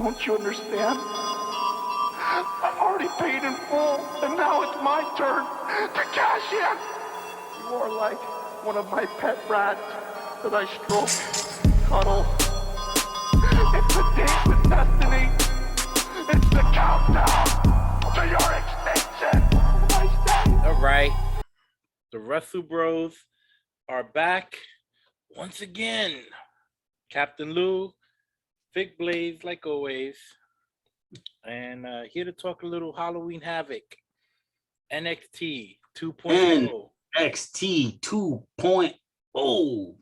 Don't you understand? I've already paid in full, and now it's my turn to cash in. You are like one of my pet rats that I stroke, cuddle. It's the date with destiny. It's the countdown to your extinction. What am I saying? All right. The Wrestlebros are back once again. Captain Lou, Vic Blaze, like always. And here to talk a little Halloween Havoc. NXT 2.0. NXT 2.0.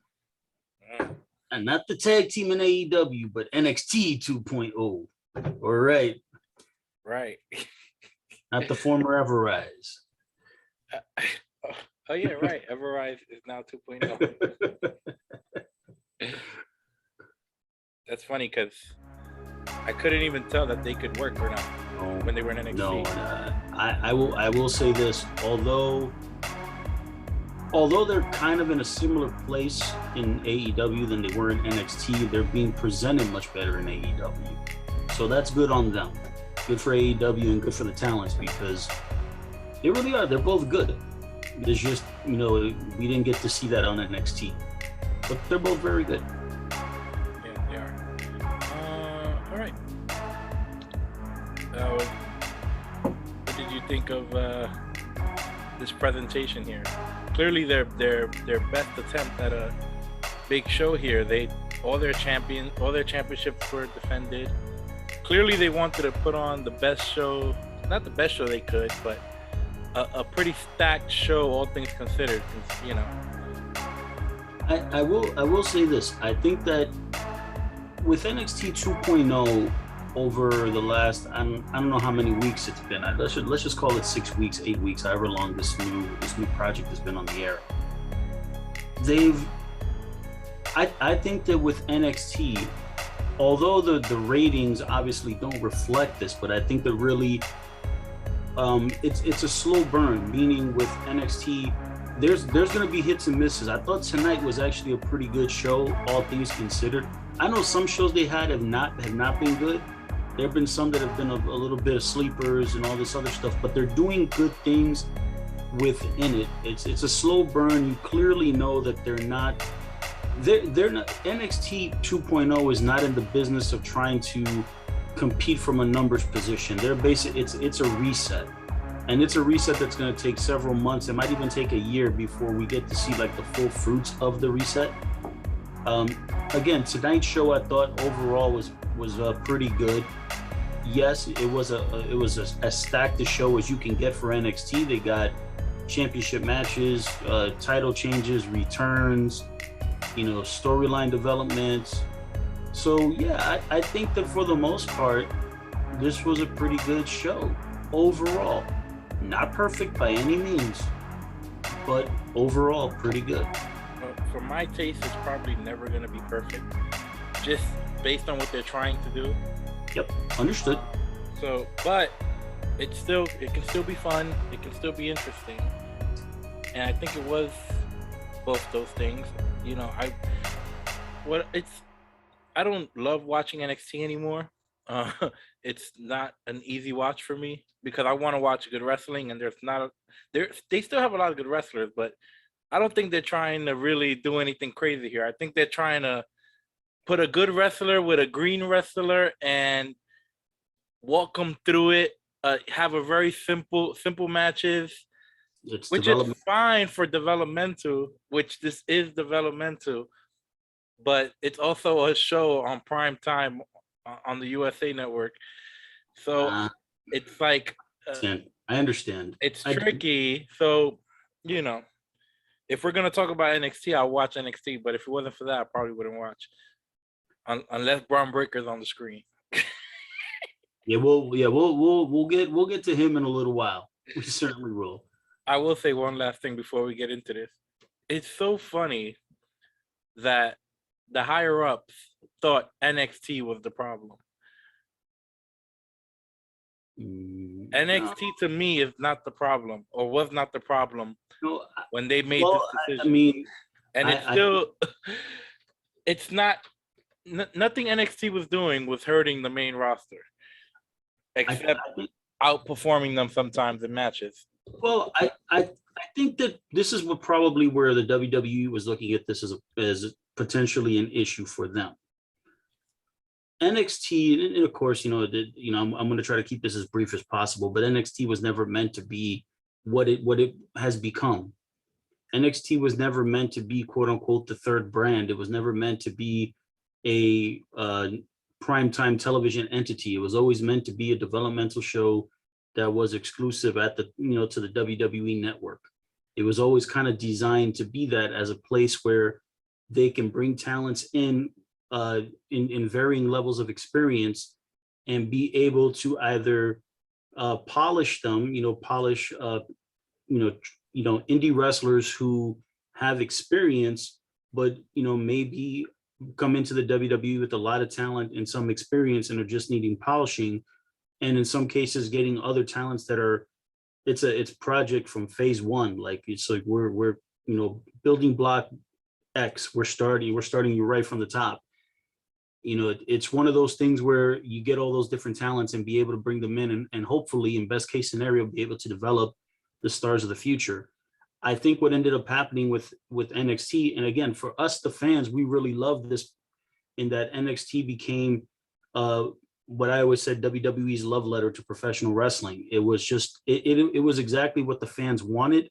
And not the tag team in AEW, but NXT 2.0. All right. Right. Not the former Everrise. Oh, yeah, right. Everrise is now 2.0. That's funny because I couldn't even tell that they could work or not when they were in NXT. No, I will say this. Although they're kind of in a similar place in AEW than they were in NXT, they're being presented much better in AEW. So that's good on them. Good for AEW and good for the talents because they really are. They're both good. There's just, we didn't get to see that on NXT. But they're both very good. Yeah, they are. All right. What did you think of this presentation here? Clearly, their best attempt at a big show here. All their championships were defended. Clearly, they wanted to put on the best show, not the best show they could, but a pretty stacked show, all things considered. I will say this. I think that with NXT 2.0 over the last, I don't know how many weeks it's been. Let's just call it 6 weeks, 8 weeks, however long this new project has been on the air. I think that with NXT, although the ratings obviously don't reflect this, but I think that really it's a slow burn, meaning with NXT, there's going to be hits and misses. I thought tonight was actually a pretty good show, all things considered. I know some shows they have not been good. There have been some that have been a little bit of sleepers and all this other stuff, but they're doing good things within it. It's a slow burn. You clearly know that they're not NXT 2.0 is not in the business of trying to compete from a numbers position. They're basically it's a reset. And it's a reset that's going to take several months. It might even take a year before we get to see like the full fruits of the reset. Again, tonight's show I thought overall was pretty good. Yes, it was as stacked a show as you can get for NXT. They got championship matches, title changes, returns, storyline developments. So yeah, I think that for the most part, this was a pretty good show overall. Not perfect by any means, but overall pretty good. For my taste, it's probably never going to be perfect, just based on what they're trying to do. Yep, understood. But it can still be fun. It can still be interesting, and I think it was both those things. I don't love watching NXT anymore. It's not an easy watch for me because I want to watch good wrestling, and they still have a lot of good wrestlers, but I don't think they're trying to really do anything crazy here. I think they're trying to put a good wrestler with a green wrestler and walk them through it. Have a very simple matches, which is fine for developmental, which this is developmental, but it's also a show on prime time on the USA Network. So it's like I understand. It's tricky. So, if we're gonna talk about NXT, I'll watch NXT. But if it wasn't for that, I probably wouldn't watch, unless Bron Breaker's on the screen. We'll get to him in a little while. We certainly will. I will say one last thing before we get into this. It's so funny that the higher ups thought NXT was the problem. NXT to me is not the problem, or was not the problem when they made this decision. I mean, and it's not nothing NXT was doing was hurting the main roster, except I think, outperforming them sometimes in matches. well, I think that this is what probably where the WWE was looking at this as potentially an issue for them. NXT, and of course, I'm going to try to keep this as brief as possible, but NXT was never meant to be what it has become. NXT was never meant to be, quote unquote, the third brand. It was never meant to be a primetime television entity. It was always meant to be a developmental show that was exclusive to the WWE network. It was always kind of designed to be that, as a place where they can bring talents in varying levels of experience and be able to either polish them, indie wrestlers who have experience, but maybe come into the WWE with a lot of talent and some experience and are just needing polishing, and in some cases getting other talents that are it's project from phase one. Like, it's like we're building block X, we're starting you right from the top. It's one of those things where you get all those different talents and be able to bring them in, and hopefully, in best case scenario, be able to develop the stars of the future. I think what ended up happening with NXT, and again, for us, the fans, we really loved this, in that NXT became what I always said, WWE's love letter to professional wrestling. It was just, it was exactly what the fans wanted.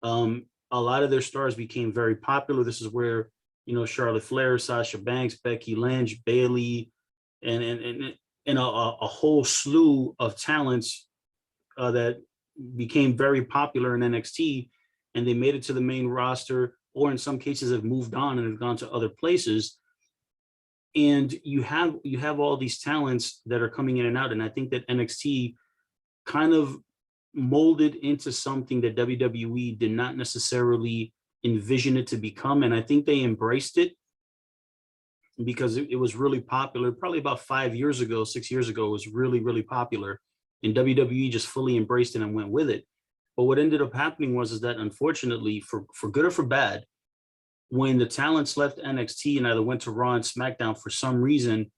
A lot of their stars became very popular. This is where, Charlotte Flair, Sasha Banks, Becky Lynch, Bayley, and a whole slew of talents that became very popular in NXT, and they made it to the main roster, or in some cases have moved on and have gone to other places. And you have all these talents that are coming in and out. And I think that NXT kind of molded into something that WWE did not necessarily envision it to become. And I think they embraced it because it was really popular. Probably about 6 years ago, it was really, really popular. And WWE just fully embraced it and went with it. But what ended up happening was that, unfortunately, for good or for bad, when the talents left NXT and either went to Raw and SmackDown for some reason,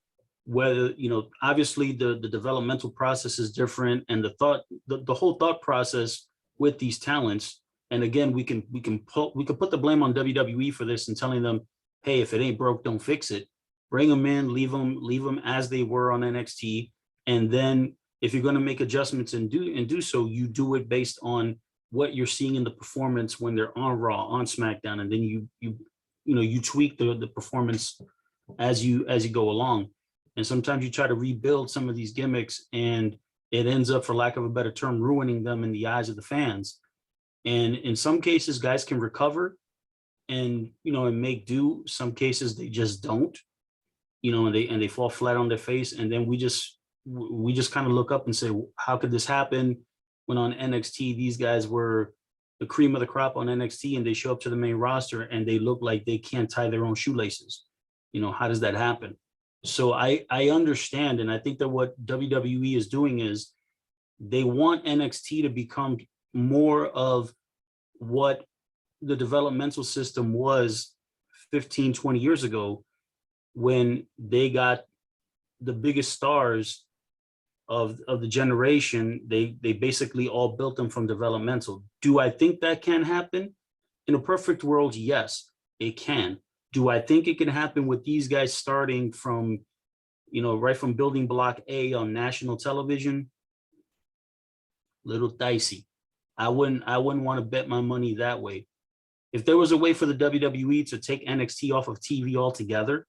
whether, obviously the developmental process is different, and the whole thought process with these talents. And again, we can put the blame on WWE for this and telling them, hey, if it ain't broke, don't fix it. Bring them in, leave them as they were on NXT, and then if you're going to make adjustments and do so, you do it based on what you're seeing in the performance when they're on Raw, on SmackDown, and then you tweak the performance as you go along. And sometimes you try to rebuild some of these gimmicks, and it ends up, for lack of a better term, ruining them in the eyes of the fans. And in some cases, guys can recover and make do. Some cases they just don't, and they fall flat on their face. And then we just kind of look up and say, how could this happen when on NXT these guys were the cream of the crop on NXT, and they show up to the main roster and they look like they can't tie their own shoelaces? How does that happen? So I understand, and I think that what WWE is doing is they want NXT to become more of what the developmental system was 15, 20 years ago, when they got the biggest stars of the generation. They basically all built them from developmental. Do I think that can happen? In a perfect world, yes, it can. Do I think it can happen with these guys starting from, right from building block A on national television? Little dicey. I wouldn't want to bet my money that way. If there was a way for the WWE to take NXT off of TV altogether,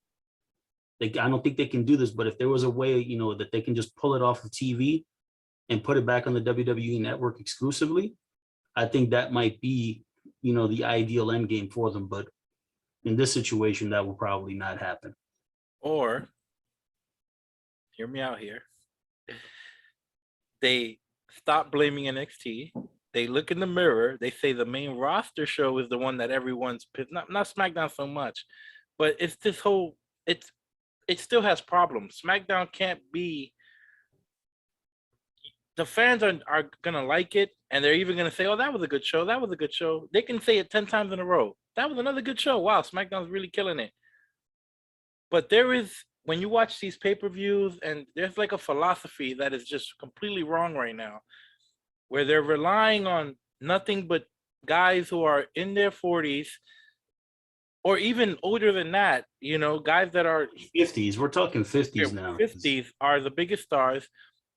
I don't think they can do this, but if there was a way, that they can just pull it off of TV and put it back on the WWE network exclusively, I think that might be, the ideal end game for them. But in this situation, that will probably not happen. Or, hear me out here, they stop blaming NXT. They look in the mirror. They say the main roster show is the one that everyone's not SmackDown so much, but it's this whole, it still has problems. SmackDown can't be, the fans are gonna like it, and they're even gonna say, oh, that was a good show. That was a good show. They can say it 10 times in a row. That was another good show. Wow, SmackDown's really killing it. But there is, when you watch these pay-per-views, and there's like a philosophy that is just completely wrong right now, where they're relying on nothing but guys who are in their 40s or even older than that, you know, guys that are 50s. We're talking 50s now. 50s are the biggest stars.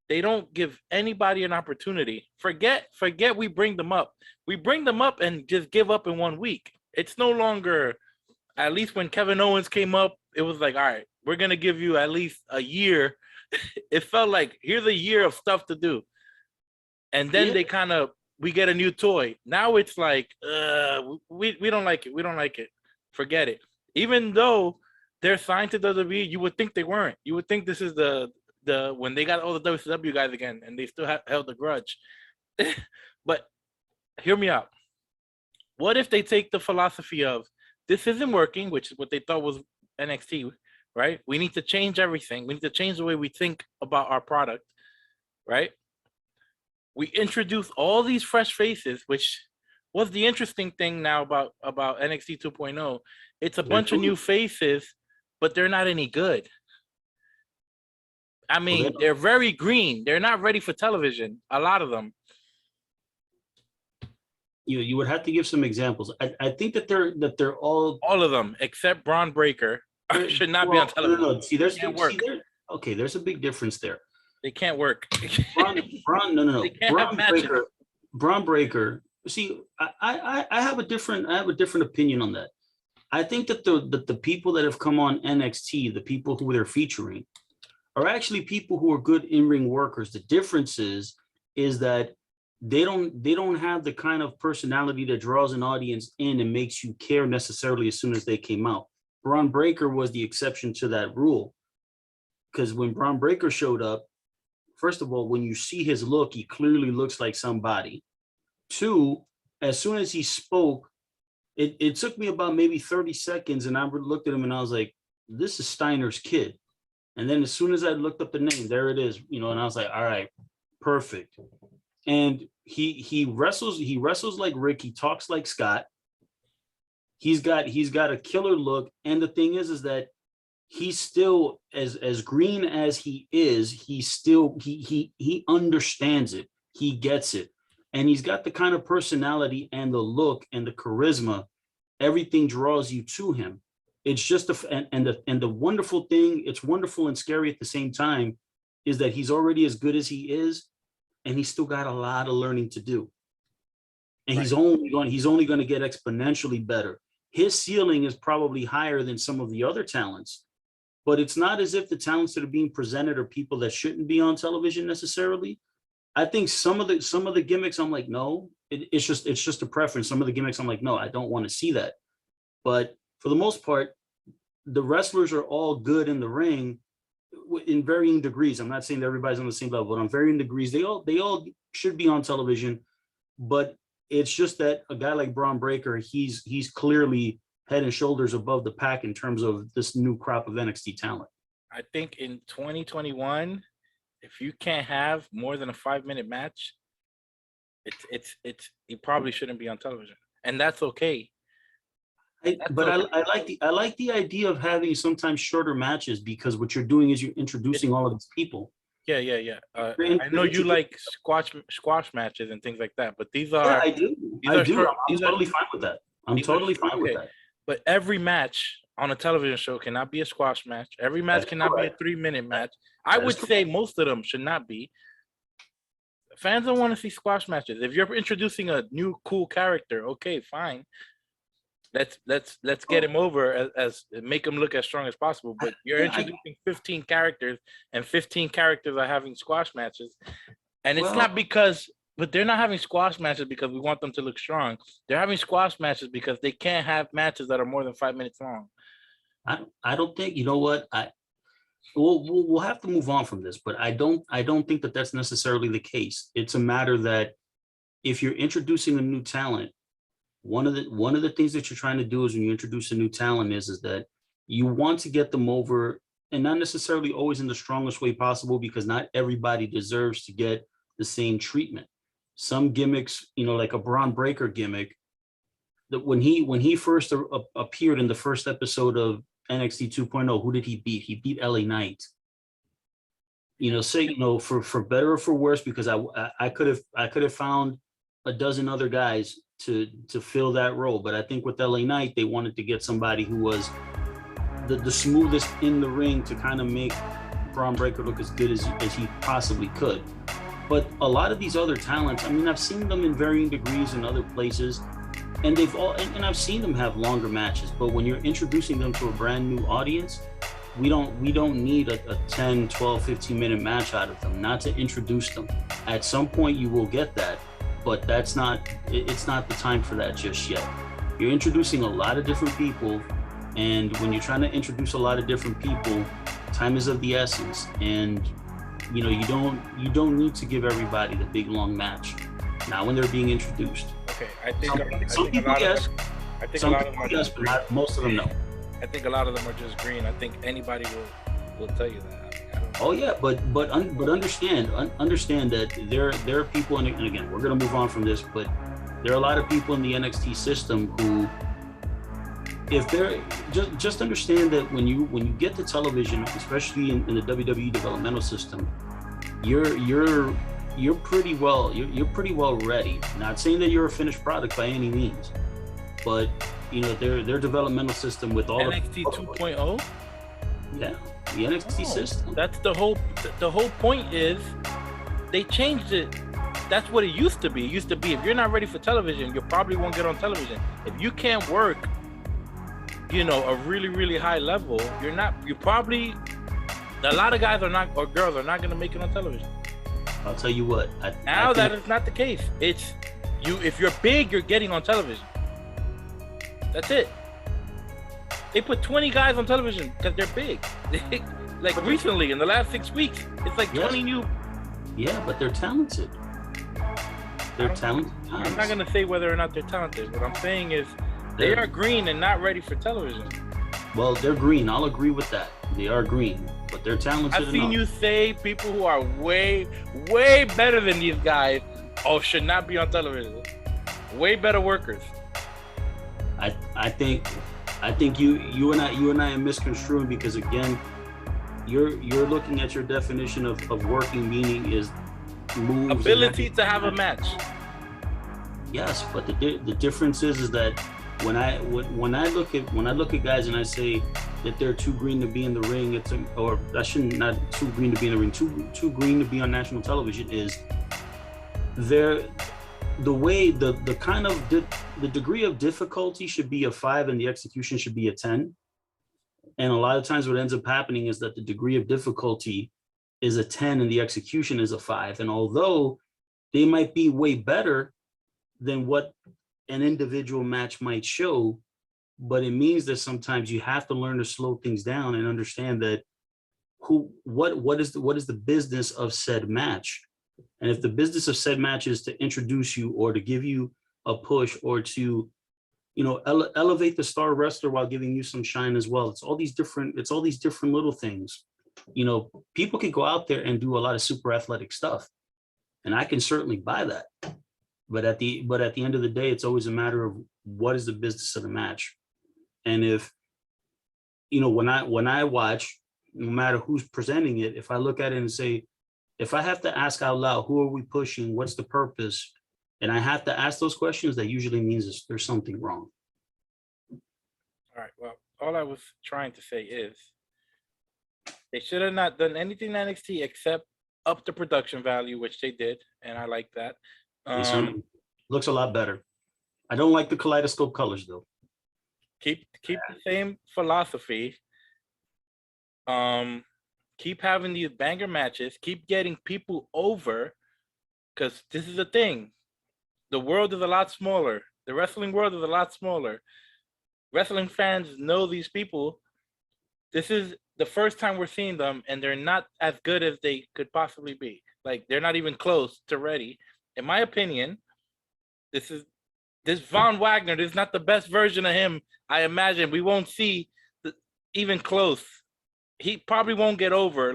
They don't give anybody an opportunity. Forget we bring them up. We bring them up and just give up in 1 week. It's no longer, at least when Kevin Owens came up, it was like, all right, we're going to give you at least a year. It felt like, here's a year of stuff to do. And then they kind of, we get a new toy. Now it's like, we don't like it. We don't like it. Forget it. Even though they're signed to WWE, you would think they weren't. You would think this is the when they got all the WCW guys again, and they still held a grudge. But hear me out. What if they take the philosophy of, this isn't working, which is what they thought was NXT, right? We need to change everything. We need to change the way we think about our product, right? We introduce all these fresh faces, which was the interesting thing now about NXT 2.0. It's a bunch of new faces, but they're not any good. I mean, they're very green. They're not ready for television, a lot of them. You would have to give some examples. I think that they're all of them except Braun Breaker should not be on television. No. See, there's a big difference there. They can't work. Braun Breaker. See, I have a different opinion on that. I think that the people that have come on NXT, the people who they're featuring, are actually people who are good in-ring workers. The difference is that they don't have the kind of personality that draws an audience in and makes you care necessarily as soon as they came out. Braun Breaker was the exception to that rule, because when Braun Breaker showed up, first of all, when you see his look, he clearly looks like somebody. Two, as soon as he spoke, it took me about maybe 30 seconds, and I looked at him and I was like, this is Steiner's kid. And then as soon as I looked up the name, there it is, and I was like, all right, perfect. And he wrestles like Rick. He talks like Scott. He's got a killer look. And the thing is that he's still as green as he is. He understands it. He gets it. And he's got the kind of personality and the look and the charisma. Everything draws you to him. It's just the wonderful thing, it's wonderful and scary at the same time, is that he's already as good as he is, and he's still got a lot of learning to do. And he's only going to get exponentially better. His ceiling is probably higher than some of the other talents, but it's not as if the talents that are being presented are people that shouldn't be on television necessarily. I think some of the gimmicks, I'm like, no, it's just a preference. Some of the gimmicks, I'm like, no, I don't want to see that. But for the most part, the wrestlers are all good in the ring in varying degrees. I'm not saying that everybody's on the same level, but on varying degrees, they all should be on television. But it's just that a guy like Braun Breaker, he's clearly head and shoulders above the pack in terms of this new crop of NXT talent. I think in 2021, if you can't have more than a 5-minute match, it's you probably shouldn't be on television, and that's okay. I like the idea of having sometimes shorter matches, because what you're doing is you're introducing all of these people. Yeah. I know you like squash matches and things like that, but these are. Yeah, I do. I'm totally fine with that. I'm totally fine with that. But every match on a television show cannot be a squash match. Every match cannot be a 3-minute match. I would say most of them should not be. Fans don't want to see squash matches. If you're introducing a new cool character, okay, fine. Let's get him over as make him look as strong as possible. But you're introducing 15 characters, and 15 characters are having squash matches, and it's not because. But they're not having squash matches because we want them to look strong. They're having squash matches because they can't have matches that are more than 5 minutes long. I don't think, you know what, we'll have to move on from this, but I don't think that that's necessarily the case. It's a matter that if you're introducing a new talent, one of the things that you're trying to do is when you introduce a new talent is that you want to get them over, and not necessarily always in the strongest way possible, because not everybody deserves to get the same treatment. Some gimmicks, like a Braun Breaker gimmick, that when he first appeared in the first episode of NXT 2.0, who did he beat? He beat LA Knight. Say, for better or for worse, because I could have found a dozen other guys to fill that role. But I think with LA Knight, they wanted to get somebody who was the smoothest in the ring to kind of make Bron Breakker look as good as he possibly could. But a lot of these other talents, I mean, I've seen them in varying degrees in other places, and they've all, and I've seen them have longer matches. But when you're introducing them to a brand new audience, we don't need a 10, 12, 15-minute match out of them, not to introduce them. At some point you will get that, but it's not the time for that just yet. You're introducing a lot of different people, and when you're trying to introduce a lot of different people, time is of the essence, and you don't need to give everybody the big long match, not when they're being introduced. Okay, I think some people yes, some people yes, but not most of them no. I think a lot of them are just green. I think anybody will tell you that. I don't know. Oh yeah, but understand that there are people, and again, we're gonna move on from this, but there are a lot of people in the NXT system who, if they're just understand that when you get to television, especially in the WWE developmental system, you're pretty well ready. Not saying that you're a finished product by any means, but their developmental system with all NXT 2.0. Yeah, the NXT system. That's the whole point is they changed it. That's what it used to be. It used to be if you're not ready for television, you probably won't get on television. If you can't work, a really, really high level, you probably, a lot of guys are not, or girls are not going to make it on television. I'll tell you what. That is not the case. It's if you're big, you're getting on television. That's it. They put 20 guys on television because they're big. Like recently, in the last 6 weeks, it's like 20 new. Yeah, but they're talented. They're talented. I'm not going to say whether or not they're talented. What I'm saying is they are green and not ready for television. Well, they're green. I'll agree with that. They are green, but they're talented enough. I've seen you say people who are way, way better than these guys, should not be on television. Way better workers. I think you and I are misconstruing, because again, you're looking at your definition of working, meaning is moves, ability to have a match. Yes, but the difference is that when I look at guys and I say that they're too green to be in the ring, not too green to be in the ring, too green to be on national television, is the degree of difficulty should be a 5 and the execution should be a 10. And a lot of times what ends up happening is that the degree of difficulty is a 10 and the execution is a 5. And although they might be way better than what an individual match might show, but it means that sometimes you have to learn to slow things down and understand that what is the business of said match. And if the business of said match is to introduce you or to give you a push or to elevate the star wrestler while giving you some shine as well, it's all these different little things. People can go out there and do a lot of super athletic stuff, and I can certainly buy that. But at the end of the day, it's always a matter of what is the business of the match. And if, when I watch, no matter who's presenting it, if I look at it and say, if I have to ask out loud, who are we pushing? What's the purpose? And I have to ask those questions, that usually means there's something wrong. All right. Well, all I was trying to say is they should have not done anything in NXT except up the production value, which they did. And I like that. Looks a lot better. I don't like the kaleidoscope colors though. Keep the same philosophy. Keep having these banger matches. Keep getting people over, because this is the thing. The world is a lot smaller. The wrestling world is a lot smaller. Wrestling fans know these people. This is the first time we're seeing them, and they're not as good as they could possibly be. Like, they're not even close to ready. In my opinion, this Von Wagner, this is not the best version of him. I imagine we won't see even close. He probably won't get over,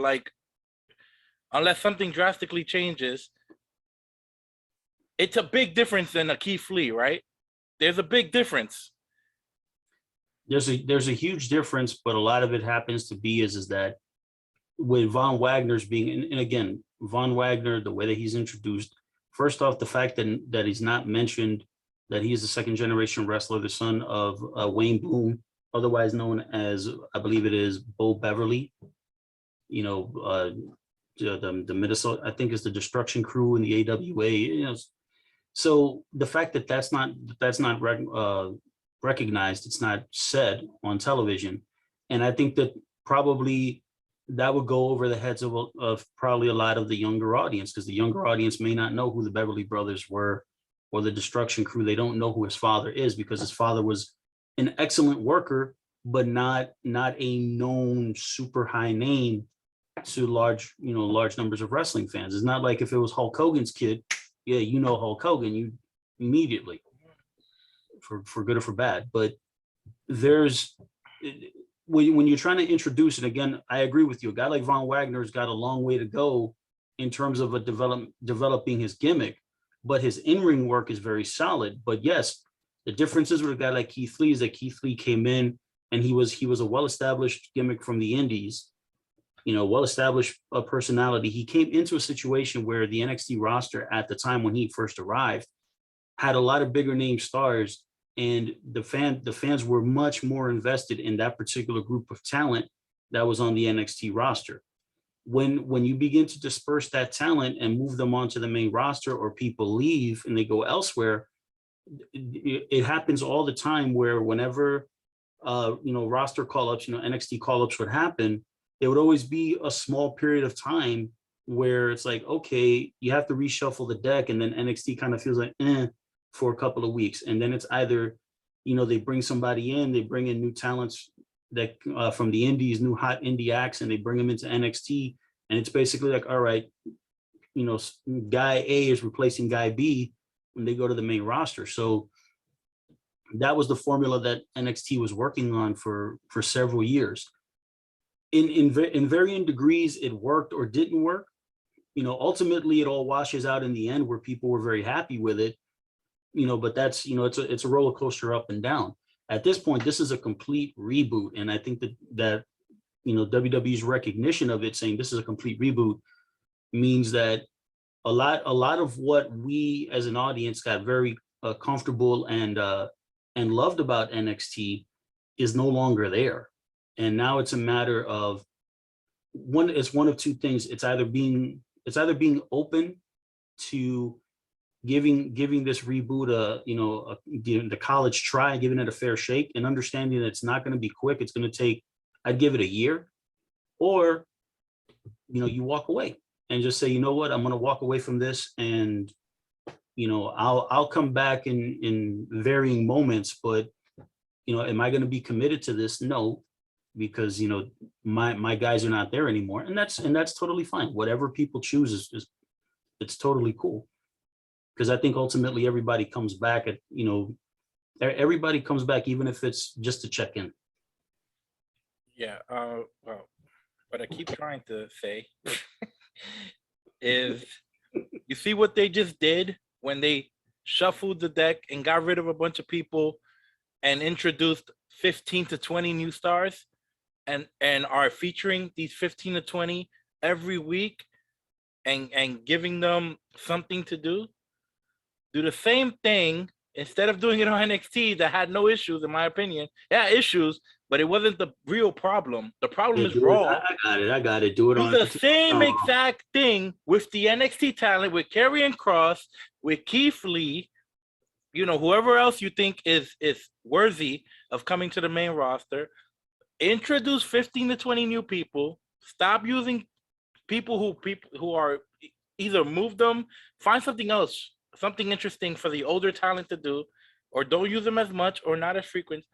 unless something drastically changes. It's a big difference than a Keith Lee, right? There's a big difference. there's a huge difference, but a lot of it happens to be is that with Von Wagner's being, and again, Von Wagner, the way that he's introduced, first off, the fact that he's not mentioned that he is a second generation wrestler, the son of Wayne Boone, otherwise known as, I believe it is Bo Beverly, you know, the Minnesota, I think it's the Destruction Crew in the AWA, you know. So the fact that that's not recognized, it's not said on television, and I think that probably that would go over the heads of probably a lot of the younger audience, because the younger audience may not know who the Beverly Brothers were or the Destruction Crew. They don't know who his father is, because his father was an excellent worker, but not a known super high name to large numbers of wrestling fans. It's not like if it was Hulk Hogan's kid, yeah, you know Hulk Hogan, you immediately, for good or for bad. But there's, when you're trying to introduce, and again, I agree with you, a guy like Von Wagner's got a long way to go in terms of developing his gimmick, but his in-ring work is very solid. But yes, the difference is with a guy like Keith Lee is that Keith Lee came in and he was a well-established gimmick from the indies, you know, well-established personality. He came into a situation where the NXT roster at the time when he first arrived had a lot of bigger name stars, and the fans were much more invested in that particular group of talent that was on the NXT roster. When you begin to disperse that talent and move them onto the main roster, or people leave and they go elsewhere, it happens all the time where whenever roster call-ups, NXT call-ups would happen, there would always be a small period of time where it's like, okay, you have to reshuffle the deck, and then NXT kind of feels like for a couple of weeks, and then it's either, they bring somebody in, they bring in new talents that from the indies, new hot indie acts, and they bring them into NXT, and it's basically like, all right, guy A is replacing guy B when they go to the main roster. So that was the formula that NXT was working on for several years. In varying degrees, it worked or didn't work. Ultimately, it all washes out in the end where people were very happy with it. But that's, it's a roller coaster up and down. At this point, this is a complete reboot. And I think that WWE's recognition of it, saying this is a complete reboot, means that a lot of what we as an audience got very comfortable and loved about NXT is no longer there. And now it's a matter of one of two things. It's either being open to giving this reboot the college try, giving it a fair shake, and understanding that it's not going to be quick. It's going to take, I'd give it a year, or you walk away and just say, you know what, I'm going to walk away from this, and I'll come back in varying moments, but am I going to be committed to this? No, because my guys are not there anymore, and that's totally fine. Whatever people choose is it's totally cool. Because I think ultimately everybody comes back everybody comes back, even if it's just to check in. Yeah. Well, what I keep trying to say is, you see what they just did when they shuffled the deck and got rid of a bunch of people and introduced 15 to 20 new stars and are featuring these 15 to 20 every week and giving them something to do. Do the same thing instead of doing it on NXT that had no issues, in my opinion. Yeah, issues, but it wasn't the real problem. The problem is Raw. I got it. Do it on the same exact thing with the NXT talent, with Karrion Kross, with Keith Lee, whoever else you think is worthy of coming to the main roster. Introduce 15 to 20 new people. Stop using people who are, either move them, find something else, something interesting for the older talent to do, or don't use them as much or not as frequent.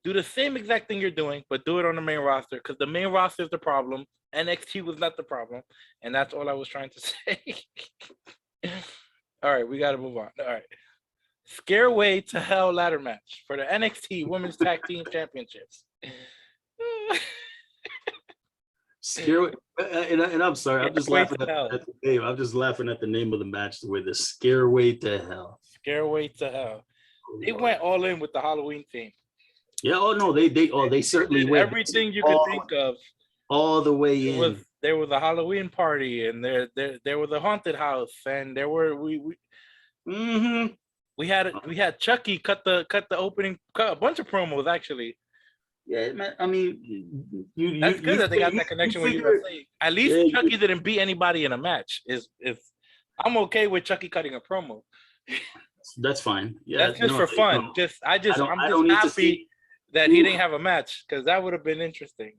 Do the same exact thing you're doing, but do it on the main roster, because the main roster is the problem. NXT was not the problem, and that's all I was trying to say. All right, we got to move on. All right. Scareway to Hell ladder match for the NXT Women's Tag Team Championships. Scare, and I'm sorry, I'm just laughing at the name. I'm just laughing at the name of the match, the way the Scareway to Hell. Scareway to Hell. They went all in with the Halloween theme. Yeah. Oh no, they certainly Did went everything you could think of. all the way in. There was a Halloween party, and there was a haunted house, and there were Mm-hmm. we had Chucky cut the opening, cut a bunch of promos actually. Yeah, man. I mean, That's good that they got that connection with USA. At least Chucky didn't beat anybody in a match. Is I'm okay with Chucky cutting a promo. That's fine. Yeah, That's just for fun. No. I'm just happy that he didn't have a match, because that would have been interesting.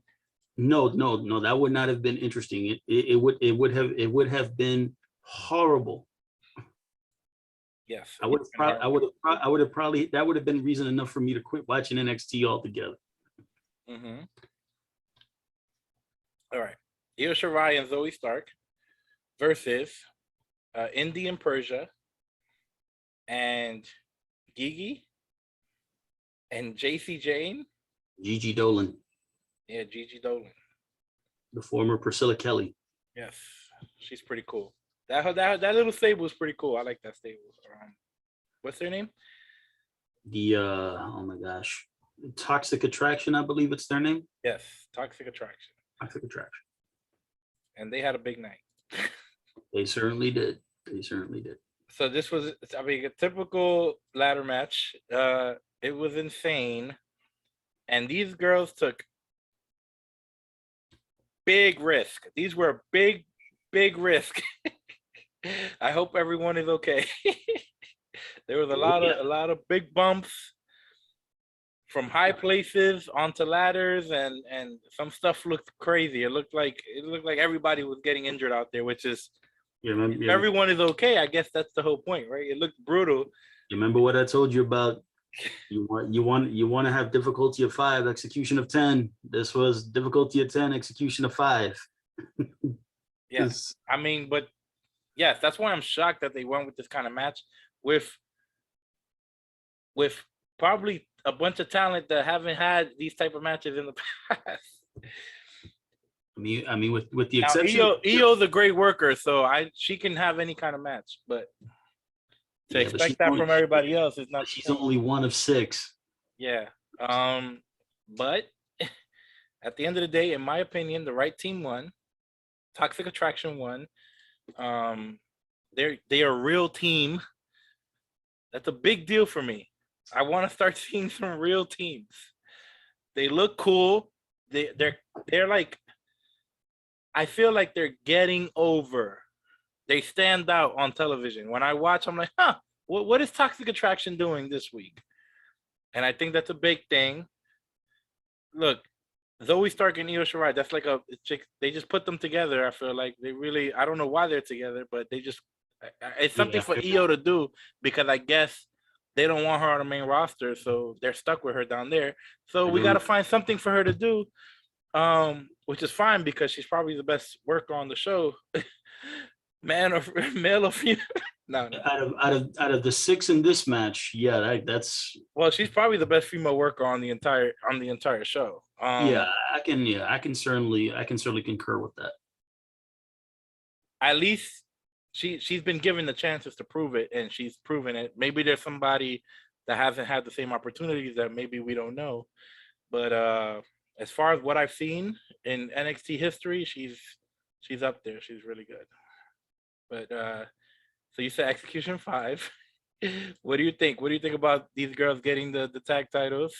No, that would not have been interesting. It would have been horrible. Yes, I would have probably that would have been reason enough for me to quit watching NXT altogether. Mm-hmm. All right, Io Shirai and Zoey Stark versus Indi and Persia and Gigi and JC Jane. Gigi Dolan. Yeah, Gigi Dolan. The former Priscilla Kelly. Yes, she's pretty cool. That little stable is pretty cool. I like that stable. What's their name? The oh my gosh, Toxic Attraction, I believe it's their name. Yes, Toxic Attraction. Toxic Attraction. And they had a big night. They certainly did. They certainly did. So this was, I mean, a typical ladder match. It was insane, and these girls took big risk. These were big risk. I hope everyone is okay. There was a lot of big bumps from high places onto ladders, and some stuff looked crazy. It looked like everybody was getting injured out there, which is if everyone is okay, I guess that's the whole point, right? It looked brutal. You remember what I told you about? You want to have difficulty of 5, execution of 10. This was difficulty of 10, execution of 5. Yes, I mean, but yes, that's why I'm shocked that they went with this kind of match with probably a bunch of talent that haven't had these type of matches in the past. I mean, with the exception, Io's a great worker, so she can have any kind of match, but to expect that from everybody else is not. She's only one of 6. Yeah, but at the end of the day, in my opinion, the right team won. Toxic Attraction won. They are a real team. That's a big deal for me. I want to start seeing some real teams. They look cool. They're like, I feel like they're getting over. They stand out on television. When I watch, I'm like, what is Toxic Attraction doing this week? And I think that's a big thing. Look, Zoey Stark and Io Shirai, that's like they just put them together. I feel like I don't know why they're together, but it's something for Io to do, because I guess they don't want her on the main roster, so they're stuck with her down there. So we got to find something for her to do, which is fine, because she's probably the best worker on the show. Male or female? No. Out of the 6 in this match, yeah, that's. Well, she's probably the best female worker on the entire show. I can certainly concur with that. At least she's been given the chances to prove it, and she's proven it. Maybe there's somebody that hasn't had the same opportunities that maybe we don't know, but as far as what I've seen in NXT history, she's up there. She's really good. But so you said Execution 5. What do you think? What do you think about these girls getting the tag titles?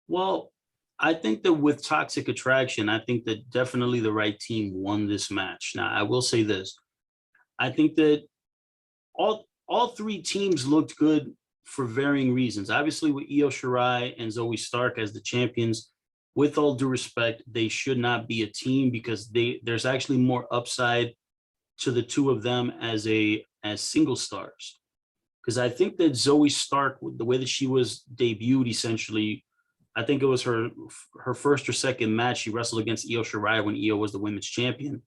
Well, I think that with Toxic Attraction, I think that definitely the right team won this match. Now, I will say this. I think that all 3 teams looked good for varying reasons. Obviously, with Io Shirai and Zoey Stark as the champions, with all due respect, they should not be a team, because there's actually more upside to the 2 of them as single stars. Because I think that Zoey Stark, the way that she was debuted, essentially, I think it was her first or second match she wrestled against Io Shirai when Io was the women's champion.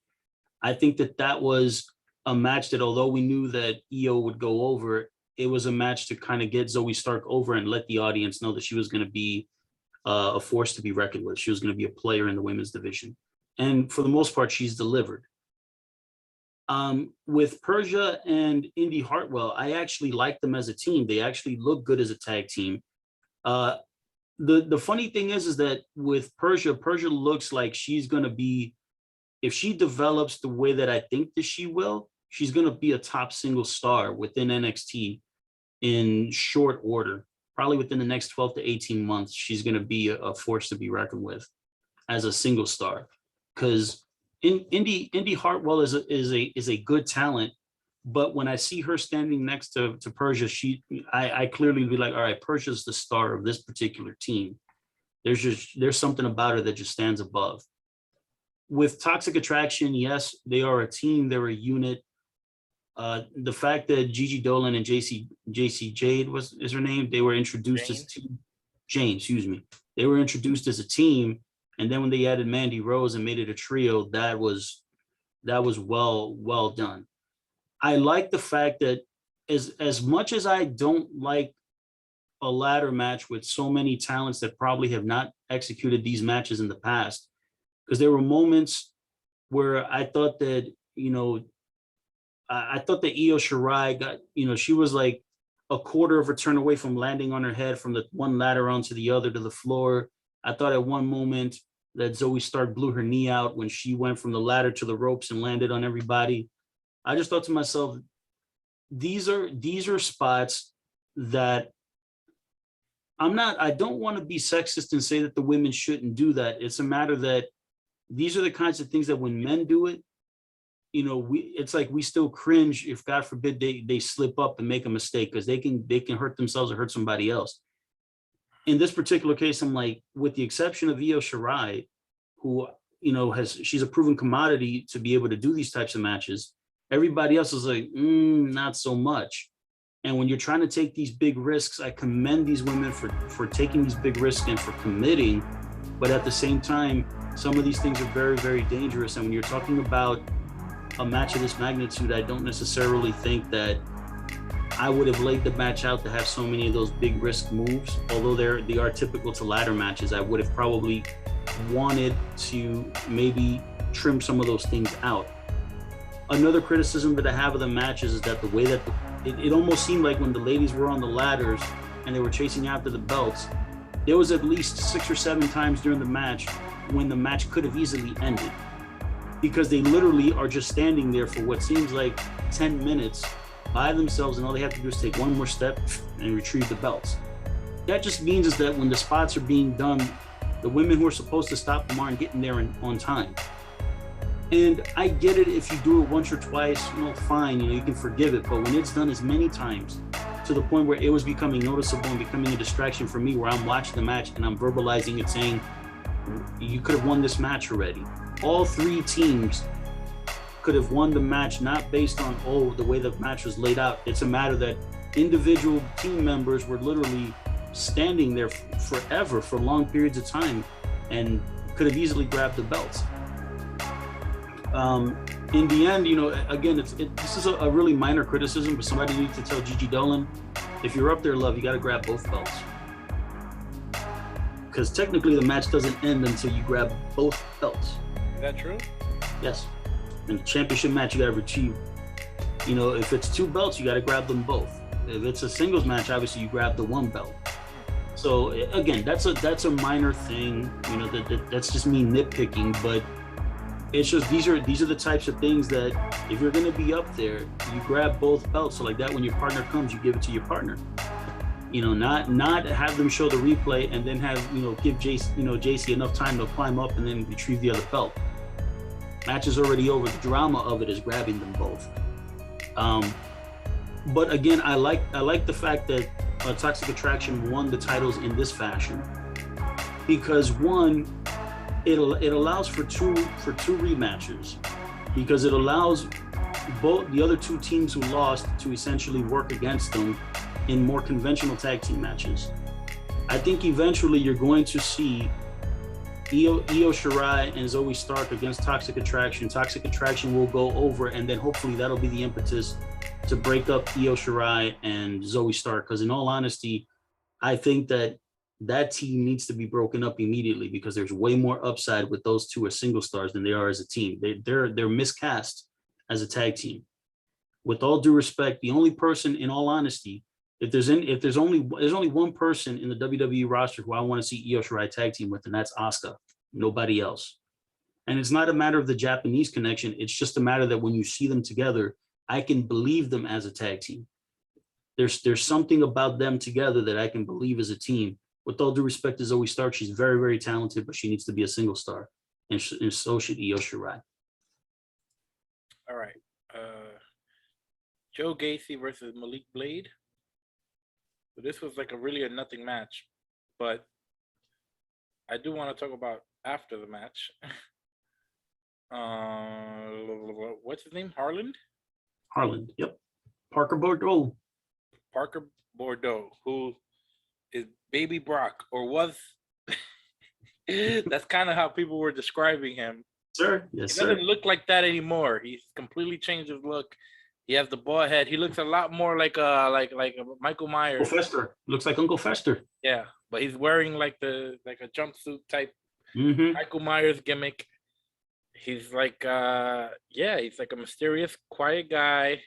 I think that was a match that, although we knew that Io would go over, it was a match to kind of get Zoey Stark over and let the audience know that she was going to be a force to be reckoned with. She was going to be a player in the women's division. And for the most part, she's delivered. With Persia and Indi Hartwell, I actually like them as a team. They actually look good as a tag team. the funny thing is that with Persia looks like she's gonna be, if she develops the way that I think that she will, she's gonna be a top single star within NXT in short order. Probably within the next 12 to 18 months, she's gonna be a force to be reckoned with as a single star. Because Indi Hartwell is a good talent, but when I see her standing next to Persia, I clearly be like, all right, Persia's the star of this particular team. There's something about her that just stands above. With Toxic Attraction, yes, they are a team, they're a unit. The fact that Gigi Dolan and JC Jade is her name, they were introduced as Jane, excuse me. They were introduced as a team, and then when they added Mandy Rose and made it a trio, that was well done. I like the fact that as much as I don't like a ladder match with so many talents that probably have not executed these matches in the past, because there were moments where I thought that, I thought that Io Shirai got, she was like a quarter of a turn away from landing on her head from the one ladder onto the other to the floor. I thought at one moment that Zoey Stark blew her knee out when she went from the ladder to the ropes and landed on everybody. I just thought to myself, these are spots that I don't want to be sexist and say that the women shouldn't do that. It's a matter that these are the kinds of things that when men do it, it's like we still cringe if, God forbid, they slip up and make a mistake, because they can hurt themselves or hurt somebody else. In this particular case, I'm like, with the exception of Io Shirai, who she's a proven commodity to be able to do these types of matches, everybody else is like, not so much. And when you're trying to take these big risks, I commend these women for taking these big risks and for committing. But at the same time, some of these things are very, very dangerous. And when you're talking about a match of this magnitude, I don't necessarily think that I would have laid the match out to have so many of those big risk moves. Although they are typical to ladder matches, I would have probably wanted to maybe trim some of those things out. Another criticism that I have of the matches is that the way that it almost seemed like when the ladies were on the ladders and they were chasing after the belts, there was at least 6 or 7 times during the match when the match could have easily ended, because they literally are just standing there for what seems like 10 minutes by themselves, and all they have to do is take one more step and retrieve the belts. That just means is that when the spots are being done, the women who are supposed to stop them aren't getting there on time. And I get it, if you do it once or twice, fine, you can forgive it. But when it's done as many times, to the point where it was becoming noticeable and becoming a distraction for me, where I'm watching the match and I'm verbalizing it, saying, you could have won this match already. All 3 teams could have won the match, not based on, the way the match was laid out. It's a matter that individual team members were literally standing there forever, for long periods of time, and could have easily grabbed the belts. In the end, again, this is a really minor criticism, but somebody needs to tell Gigi Dolan, if you're up there, love, you got to grab both belts. Because technically the match doesn't end until you grab both belts. Is that true? Yes. In the championship match, you got to retrieve, if it's 2 belts, you got to grab them both. If it's a singles match, obviously you grab the 1 belt. So again, that's a minor thing, that's just me nitpicking, but it's just these are the types of things that if you're going to be up there, you grab both belts. So like that, when your partner comes, you give it to your partner. Not have them show the replay and then have give JC enough time to climb up and then retrieve the other belt. Match is already over. The drama of it is grabbing them both. But again, I like the fact that Toxic Attraction won the titles in this fashion, because one, it allows for two rematches, because it allows both the other 2 teams who lost to essentially work against them in more conventional tag team matches. I think eventually you're going to see Io Shirai and Zoey Stark against Toxic Attraction. Toxic Attraction will go over, and then hopefully that'll be the impetus to break up Io Shirai and Zoey Stark. Because in all honesty, I think that team needs to be broken up immediately, because there's way more upside with those 2 as single stars than they are as a team. They're miscast as a tag team. With all due respect, the only person, in all honesty, There's only one person in the WWE roster who I want to see Io Shirai tag team with, and that's Asuka. Nobody else. And it's not a matter of the Japanese connection. It's just a matter that when you see them together, I can believe them as a tag team. There's something about them together that I can believe as a team. With all due respect to Zoey Stark, she's very, very talented, but she needs to be a single star, and so should Io Shirai. All right. Joe Gacy versus Malik Blade. So this was like a nothing match, but I do want to talk about after the match. What's his name? Harland? Harland, yep. Parker Bordeaux. Parker Bordeaux, who is Baby Brock, or was. That's kind of how people were describing him. Sir, yes, he doesn't look like that anymore. He's completely changed his look. He has the bald head. He looks a lot more like a Michael Myers. Uncle Fester. Looks like Uncle Fester. Yeah, but he's wearing like a jumpsuit type Michael Myers gimmick. He's like he's like a mysterious, quiet guy.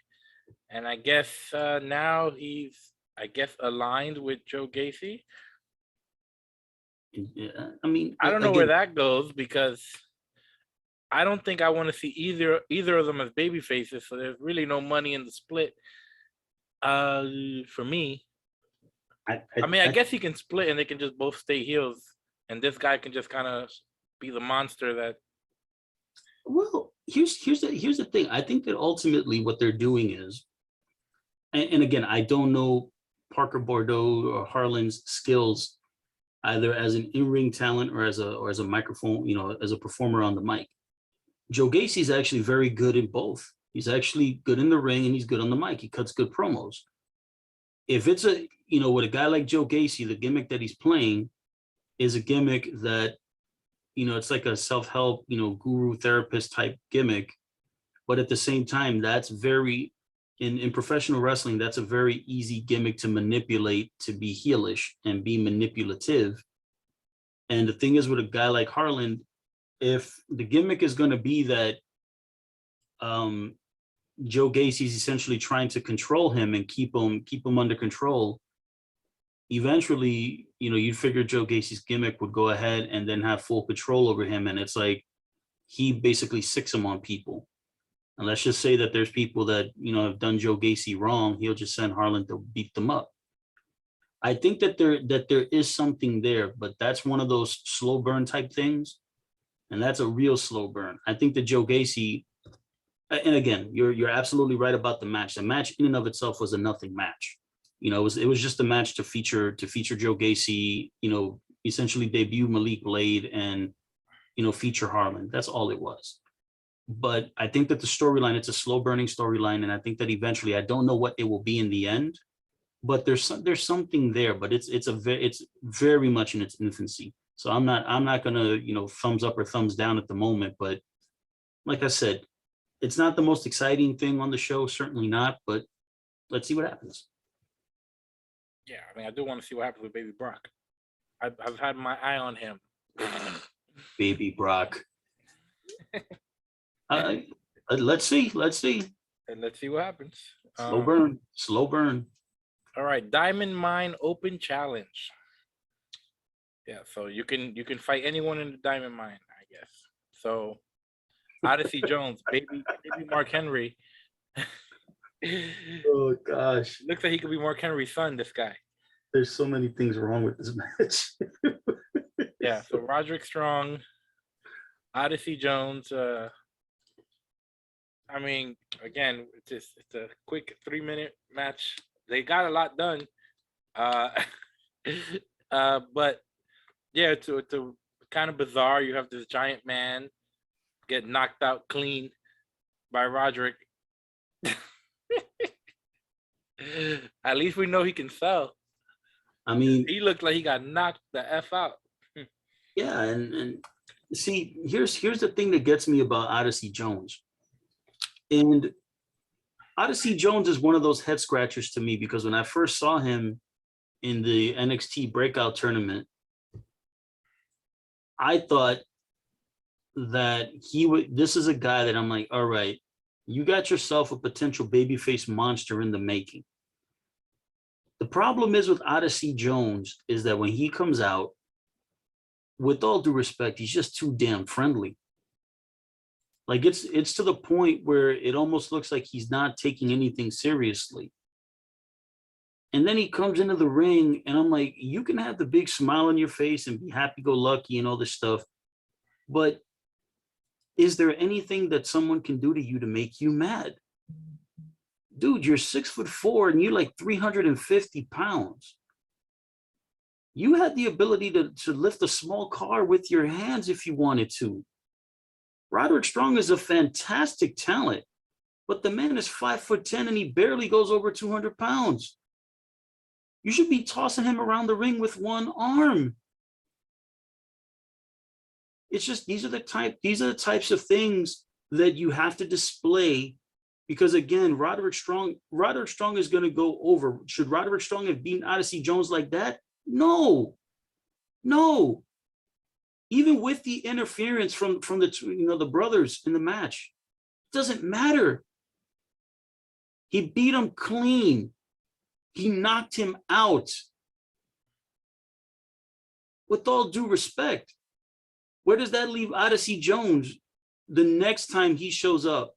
And I guess now he's aligned with Joe Gacy. Yeah, I mean, I don't know where that goes, because I don't think I want to see either of them as baby faces, so there's really no money in the split. For me, I guess he can split and they can just both stay heels, and this guy can just kind of be the monster that. Well, here's the thing. I think that ultimately what they're doing is, and again, I don't know Parker Bordeaux or Harland's skills either as an in-ring talent or as a microphone, as a performer on the mic. Joe Gacy is actually very good in both. He's actually good in the ring and he's good on the mic. He cuts good promos. If it's with a guy like Joe Gacy, the gimmick that he's playing is a gimmick that, it's like a self-help, guru therapist type gimmick. But at the same time, that's very, in professional wrestling, that's a very easy gimmick to manipulate, to be heelish and be manipulative. And the thing is, with a guy like Harland, if the gimmick is going to be that Joe Gacy is essentially trying to control him and keep him under control, eventually, you'd figure Joe Gacy's gimmick would go ahead and then have full control over him. And it's like he basically sicks him on people. And let's just say that there's people that, have done Joe Gacy wrong. He'll just send Harland to beat them up. I think that there is something there, but that's one of those slow burn type things. And that's a real slow burn. I think that Joe Gacy, and again, you're absolutely right about the match. The match in and of itself was a nothing match. It was just a match to feature Joe Gacy, essentially debut Malik Blade and, feature Harland. That's all it was. But I think that the storyline, it's a slow burning storyline. And I think that eventually, I don't know what it will be in the end, but there's something there, but it's very much in its infancy. So I'm not gonna, thumbs up or thumbs down at the moment, but like I said, it's not the most exciting thing on the show, certainly not, but let's see what happens. Yeah, I mean, I do want to see what happens with Baby Brock. I've had my eye on him. Baby Brock. Let's see. And let's see what happens. Slow burn. All right, Diamond Mine Open Challenge. Yeah, so you can fight anyone in the Diamond Mine, I guess. So Odyssey Jones, baby Mark Henry. Oh gosh. Looks like he could be Mark Henry's son, this guy. There's so many things wrong with this match. Yeah, so Roderick Strong, Odyssey Jones. I mean, again, it's a quick 3-minute match. They got a lot done. But yeah, it's a kind of bizarre. You have this giant man get knocked out clean by Roderick. At least we know he can sell. I mean, he looked like he got knocked the F out. Yeah, and see, here's the thing that gets me about Odyssey Jones. And Odyssey Jones is one of those head scratchers to me, because when I first saw him in the NXT breakout tournament, I thought that this is a guy that I'm like, all right, you got yourself a potential babyface monster in the making. The problem is with Odyssey Jones is that when he comes out, with all due respect, he's just too damn friendly. Like it's to the point where it almost looks like he's not taking anything seriously. And then he comes into the ring and I'm like, you can have the big smile on your face and be happy-go-lucky and all this stuff, but is there anything that someone can do to you to make you mad? Dude, you're 6'4" and you're like 350 pounds. You had the ability to lift a small car with your hands if you wanted to. Roderick Strong is a fantastic talent, but the man is 5'10" and he barely goes over 200 pounds. You should be tossing him around the ring with one arm. It's just these are the types of things that you have to display, because again, Roderick Strong is going to go over. Should Roderick Strong have beaten Odyssey Jones like that? No. Even with the interference from the brothers in the match, it doesn't matter. He beat him clean. He knocked him out. With all due respect, where does that leave Odyssey Jones the next time he shows up?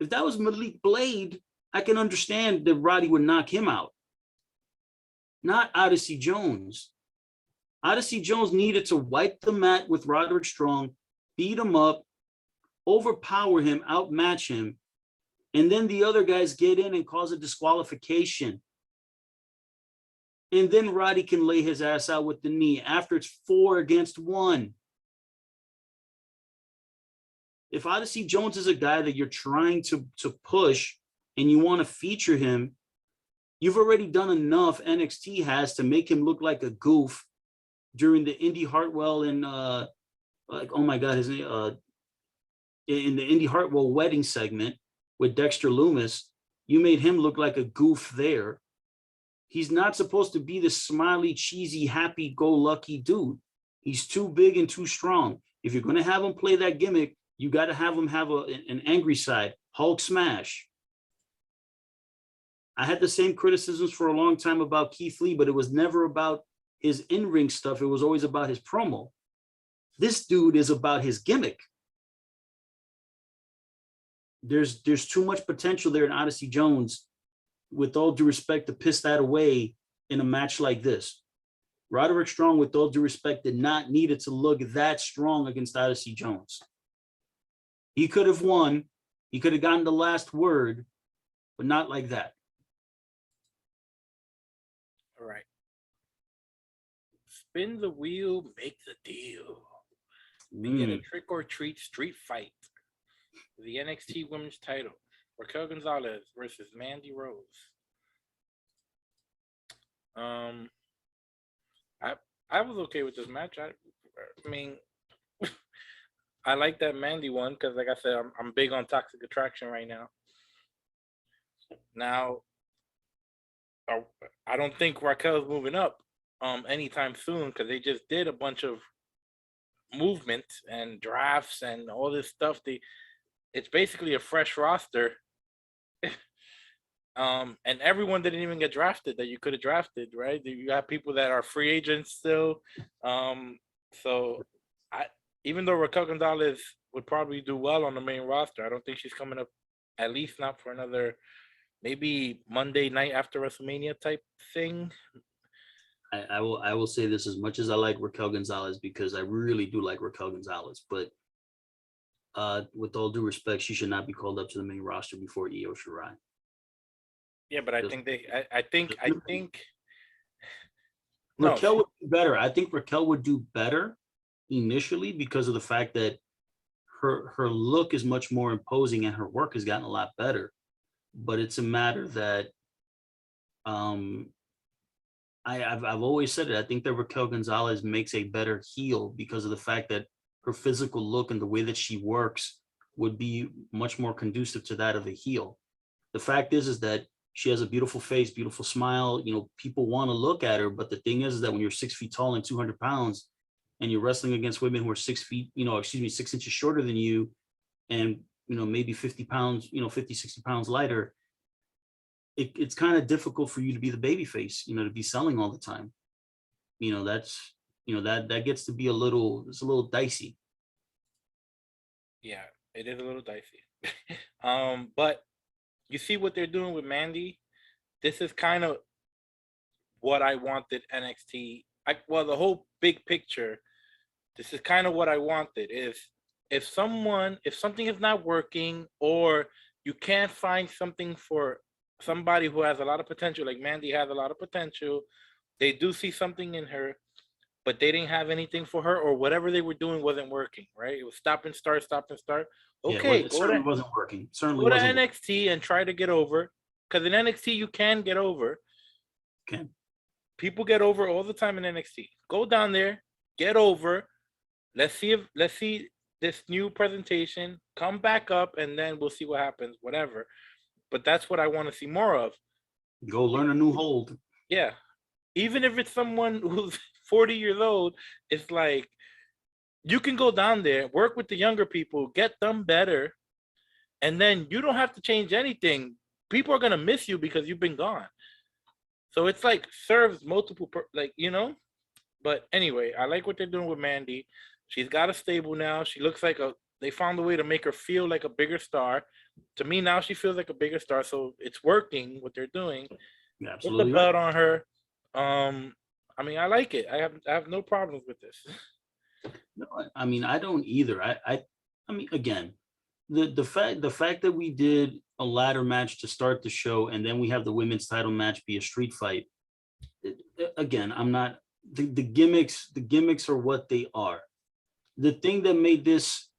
If that was Malik Blade, I can understand that Roddy would knock him out. Not Odyssey Jones. Odyssey Jones needed to wipe the mat with Roderick Strong, beat him up, overpower him, outmatch him, and then the other guys get in and cause a disqualification. And then Roddy can lay his ass out with the knee after it's 4 against 1. If Odyssey Jones is a guy that you're trying to push and you want to feature him, you've already done enough NXT has to make him look like a goof during the Indi Hartwell and like, oh my God, his name, in the Indi Hartwell wedding segment with Dexter Loomis, you made him look like a goof there. He's not supposed to be this smiley, cheesy, happy-go-lucky dude. He's too big and too strong. If you're going to have him play that gimmick, you got to have him have an angry side. Hulk smash. I had the same criticisms for a long time about Keith Lee, but it was never about his in-ring stuff. It was always about his promo. This dude is about his gimmick. There's too much potential there in Odyssey Jones, with all due respect, to piss that away in a match like this. Roderick Strong, with all due respect, did not need it to look that strong against Odyssey Jones. He could have won. He could have gotten the last word, but not like that. All right. Spin the wheel, make the deal. We get a trick or treat street fight. The NXT Women's Title. Raquel Gonzalez versus Mandy Rose. I was okay with this match. I mean, I like that Mandy one because, like I said, I'm big on Toxic Attraction right now. Now, I don't think Raquel's moving up anytime soon, because they just did a bunch of movement and drafts and all this stuff. It's basically a fresh roster. And everyone didn't even get drafted that you could have drafted, right? You got people that are free agents still. So even though Raquel Gonzalez would probably do well on the main roster, I don't think she's coming up, at least not for another, maybe Monday night after WrestleMania type thing. I will say this, as much as I like Raquel Gonzalez, because I really do like Raquel Gonzalez, but with all due respect, she should not be called up to the main roster before Io Shirai. Yeah, but I think Raquel would do better. I think Raquel would do better initially because of the fact that her look is much more imposing and her work has gotten a lot better. But it's a matter that I've always said it. I think that Raquel Gonzalez makes a better heel because of the fact that her physical look and the way that she works would be much more conducive to that of a heel. The fact is that she has a beautiful face, beautiful smile. You know, people want to look at her, but the thing is that when you're 6 feet tall and 200 pounds and you're wrestling against women who are 6 inches shorter than you and, maybe 50 pounds, 50, 60 pounds lighter, it's kind of difficult for you to be the baby face, to be selling all the time. That's that gets to be it's a little dicey. Yeah, it is a little dicey. But you see what they're doing with Mandy? This is kind of what I wanted NXT. The whole big picture, this is kind of what I wanted. If something is not working, or you can't find something for somebody who has a lot of potential, like Mandy has a lot of potential, they do see something in her, but they didn't have anything for her, or whatever they were doing wasn't working, right? It was stop and start, stop and start. Okay, it certainly wasn't working. Go to NXT and try to get over, because in NXT you can get over. Okay. People get over all the time in NXT. Go down there, get over. Let's see this new presentation, come back up, and then we'll see what happens, whatever. But that's what I want to see more of. Go learn a new hold. Yeah. Even if it's someone who's 40 years old, it's like, you can go down there, work with the younger people, get them better, and then you don't have to change anything. People are going to miss you because you've been gone. So it's like serves multiple, But anyway, I like what they're doing with Mandy. She's got a stable now. She looks like they found a way to make her feel like a bigger star. To me, now she feels like a bigger star. So it's working, what they're doing. Yeah, absolutely. Put the belt on her. I like it. I have no problems with this. No, I don't either. Again, the fact that we did a ladder match to start the show, and then we have the women's title match be a street fight. Again, I'm not the gimmicks. The gimmicks are what they are. The thing that made this,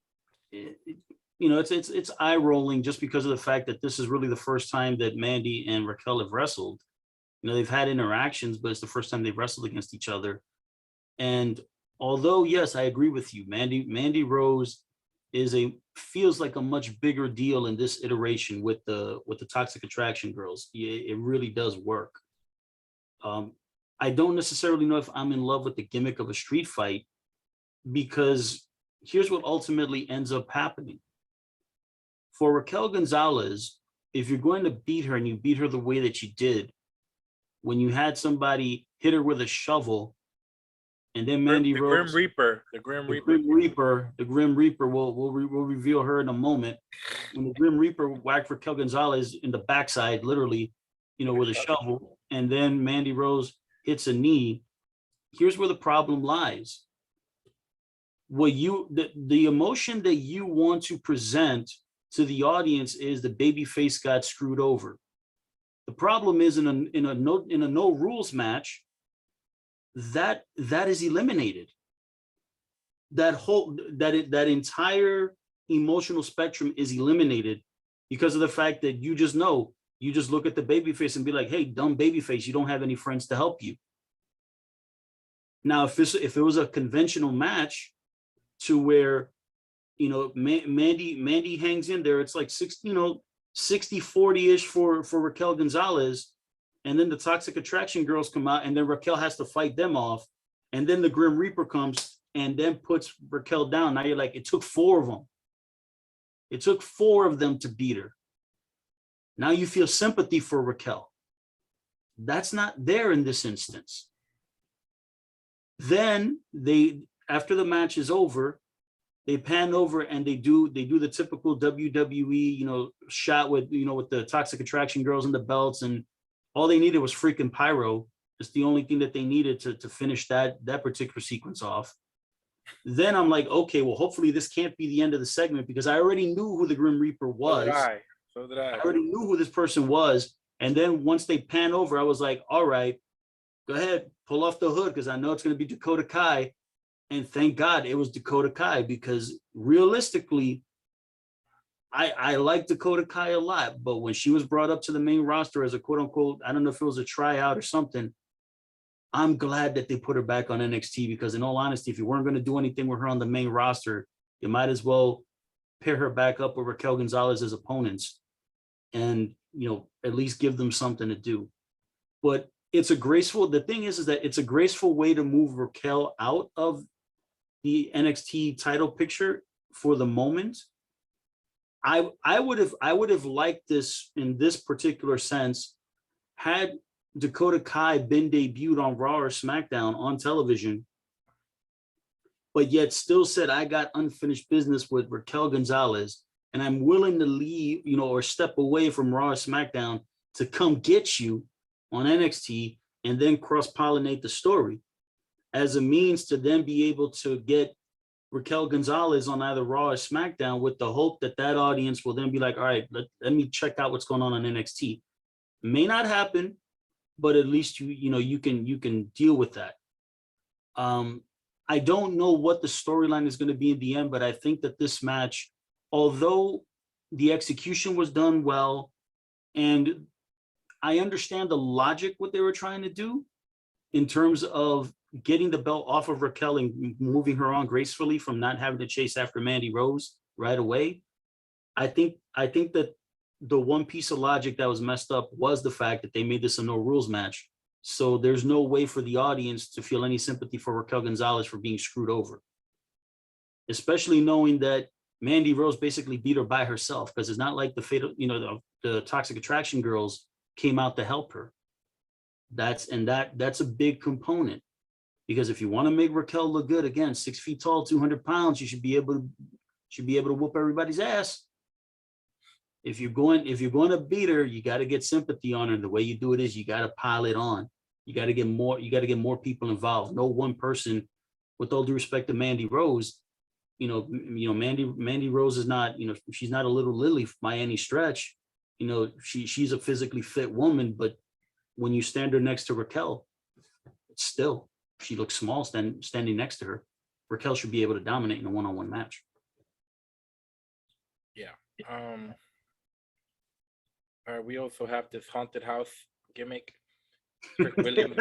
it's eye rolling just because of the fact that this is really the first time that Mandy and Raquel have wrestled. They've had interactions, but it's the first time they've wrestled against each other. And although, yes, I agree with you, Mandy Rose feels like a much bigger deal in this iteration with the Toxic Attraction girls. It really does work. I don't necessarily know if I'm in love with the gimmick of a street fight, because here's what ultimately ends up happening. For Raquel Gonzalez, if you're going to beat her and you beat her the way that you did, when you had somebody hit her with a shovel, and then Mandy Rose, the Grim Reaper, we'll reveal her in a moment. When the Grim Reaper whacked Raquel Gonzalez in the backside, literally, with a shovel, and then Mandy Rose hits a knee. Here's where the problem lies. The emotion that you want to present to the audience is the babyface got screwed over. The problem is in a no rules match, that is eliminated. That entire emotional spectrum is eliminated because of the fact that you just look at the babyface and be like, hey, dumb babyface, you don't have any friends to help you. Now, if it was a conventional match to where, Mandy hangs in there, it's like 60-40-ish for Raquel Gonzalez, and then the Toxic Attraction girls come out, and then Raquel has to fight them off, and then the Grim Reaper comes and then puts Raquel down. Now you're like, it took 4 of them. It took 4 of them to beat her. Now you feel sympathy for Raquel. That's not there in this instance. Then after the match is over, they pan over and they do the typical WWE, shot with the Toxic Attraction girls and the belts, and all they needed was freaking pyro. It's the only thing that they needed to finish that particular sequence off. Then I'm like, okay, well, hopefully this can't be the end of the segment, because I already knew who the Grim Reaper was. So did I. I already knew who this person was. And then once they pan over, I was like, all right, go ahead, pull off the hood, because I know it's going to be Dakota Kai. And thank God it was Dakota Kai, because realistically, I like Dakota Kai a lot. But when she was brought up to the main roster as a quote unquote, I don't know if it was a tryout or something, I'm glad that they put her back on NXT, because in all honesty, if you weren't going to do anything with her on the main roster, you might as well pair her back up with Raquel Gonzalez as opponents and, at least give them something to do. But the thing is that it's a graceful way to move Raquel out of the NXT title picture for the moment. I would have liked this in this particular sense had Dakota Kai been debuted on Raw or SmackDown on television, but yet still said, I got unfinished business with Raquel Gonzalez, and I'm willing to leave, or step away from Raw or SmackDown to come get you on NXT and then cross-pollinate the story as a means to then be able to get Raquel Gonzalez on either Raw or SmackDown with the hope that that audience will then be like, all right, let me check out what's going on NXT. May not happen, but at least you can deal with that. I don't know what the storyline is going to be in the end, but I think that this match, although the execution was done well, and I understand the logic, what they were trying to do in terms of getting the belt off of Raquel and moving her on gracefully from not having to chase after Mandy Rose right away. I think that the one piece of logic that was messed up was the fact that they made this a no rules match. So there's no way for the audience to feel any sympathy for Raquel Gonzalez for being screwed over, especially knowing that Mandy Rose basically beat her by herself, because it's not like the fatal, the Toxic Attraction girls came out to help her. That's a big component, because if you want to make Raquel look good, again, 6 feet tall, 200 pounds, you should be able to whoop everybody's ass. If you're going to beat her, you got to get sympathy on her. The way you do it is you got to pile it on. You got to get more people involved. No one person, with all due respect to Mandy Rose, Mandy Rose is not, she's not a little Lily by any stretch. She's a physically fit woman, but when you stand her next to Raquel, still, she looks small standing next to her. Raquel should be able to dominate in a one-on-one match. Yeah. We also have this haunted house gimmick. Rick Williams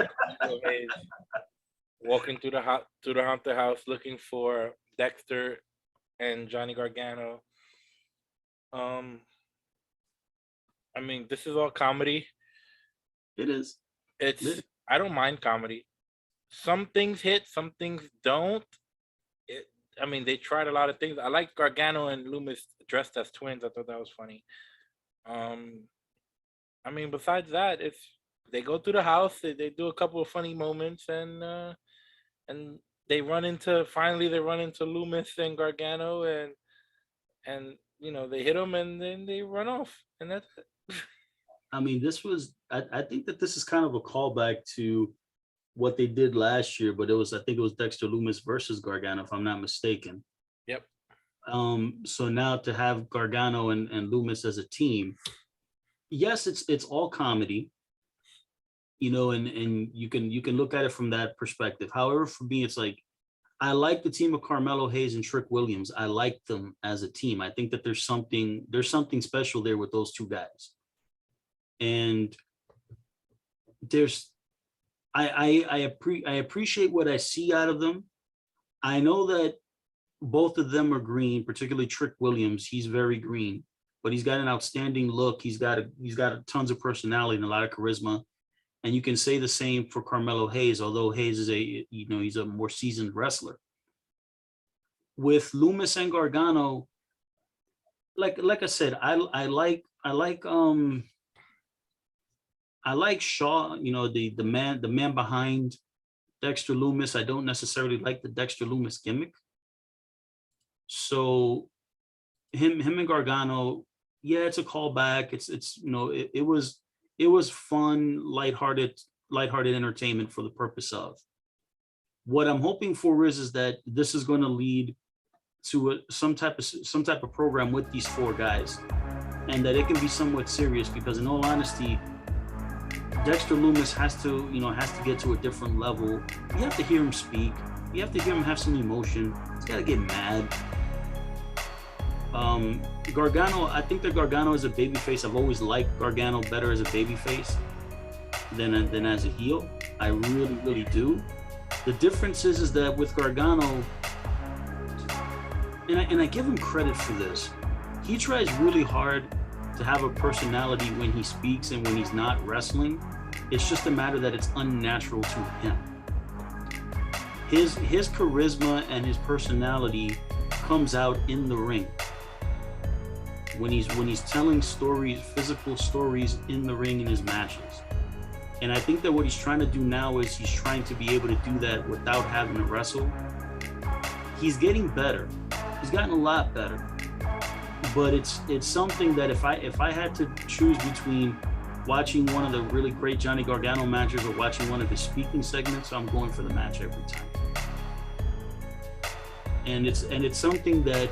walking through the haunted house looking for Dexter and Johnny Gargano. This is all comedy. It is. I don't mind comedy. Some things hit, some things don't. They tried a lot of things. I like Gargano and Loomis dressed as twins. I thought that was funny. Besides that, they go through the house, they do a couple of funny moments, and they run into Loomis and Gargano, and they hit them, and then they run off, and that's it. I think that this is kind of a callback to what they did last year, but I think it was Dexter Loomis versus Gargano, if I'm not mistaken. Yep. So now to have Gargano and Loomis as a team, yes, it's all comedy, and you can look at it from that perspective. However, for me, it's like, I like the team of Carmelo Hayes and Trick Williams. I like them as a team. I think that there's something special there with those two guys. And I appreciate what I see out of them. I know that both of them are green, particularly Trick Williams. He's very green, but he's got an outstanding look. He's got tons of personality and a lot of charisma. And you can say the same for Carmelo Hayes, although Hayes is he's a more seasoned wrestler. With Loomis and Gargano, like I said, I like Shaw, the man behind Dexter Loomis. I don't necessarily like the Dexter Loomis gimmick. So him and Gargano, yeah, it's a callback. It was fun, lighthearted entertainment for the purpose of. What I'm hoping for is that this is going to lead to some type of program with these four guys, and that it can be somewhat serious, because in all honesty, Dexter Loomis has to get to a different level. You have to hear him speak. You have to hear him have some emotion. He's got to get mad. Gargano, I think that Gargano is a babyface. I've always liked Gargano better as a babyface than as a heel. I really, really do. The difference is that with Gargano, and I give him credit for this, he tries really hard to have a personality when he speaks and when he's not wrestling. It's just a matter that it's unnatural to him. His charisma and his personality comes out in the ring. When he's telling stories, physical stories in the ring in his matches. And I think that what he's trying to do now is he's trying to be able to do that without having to wrestle. He's getting better. He's gotten a lot better. But it's something that if I had to choose between watching one of the really great Johnny Gargano matches or watching one of his speaking segments, I'm going for the match every time. And it's something that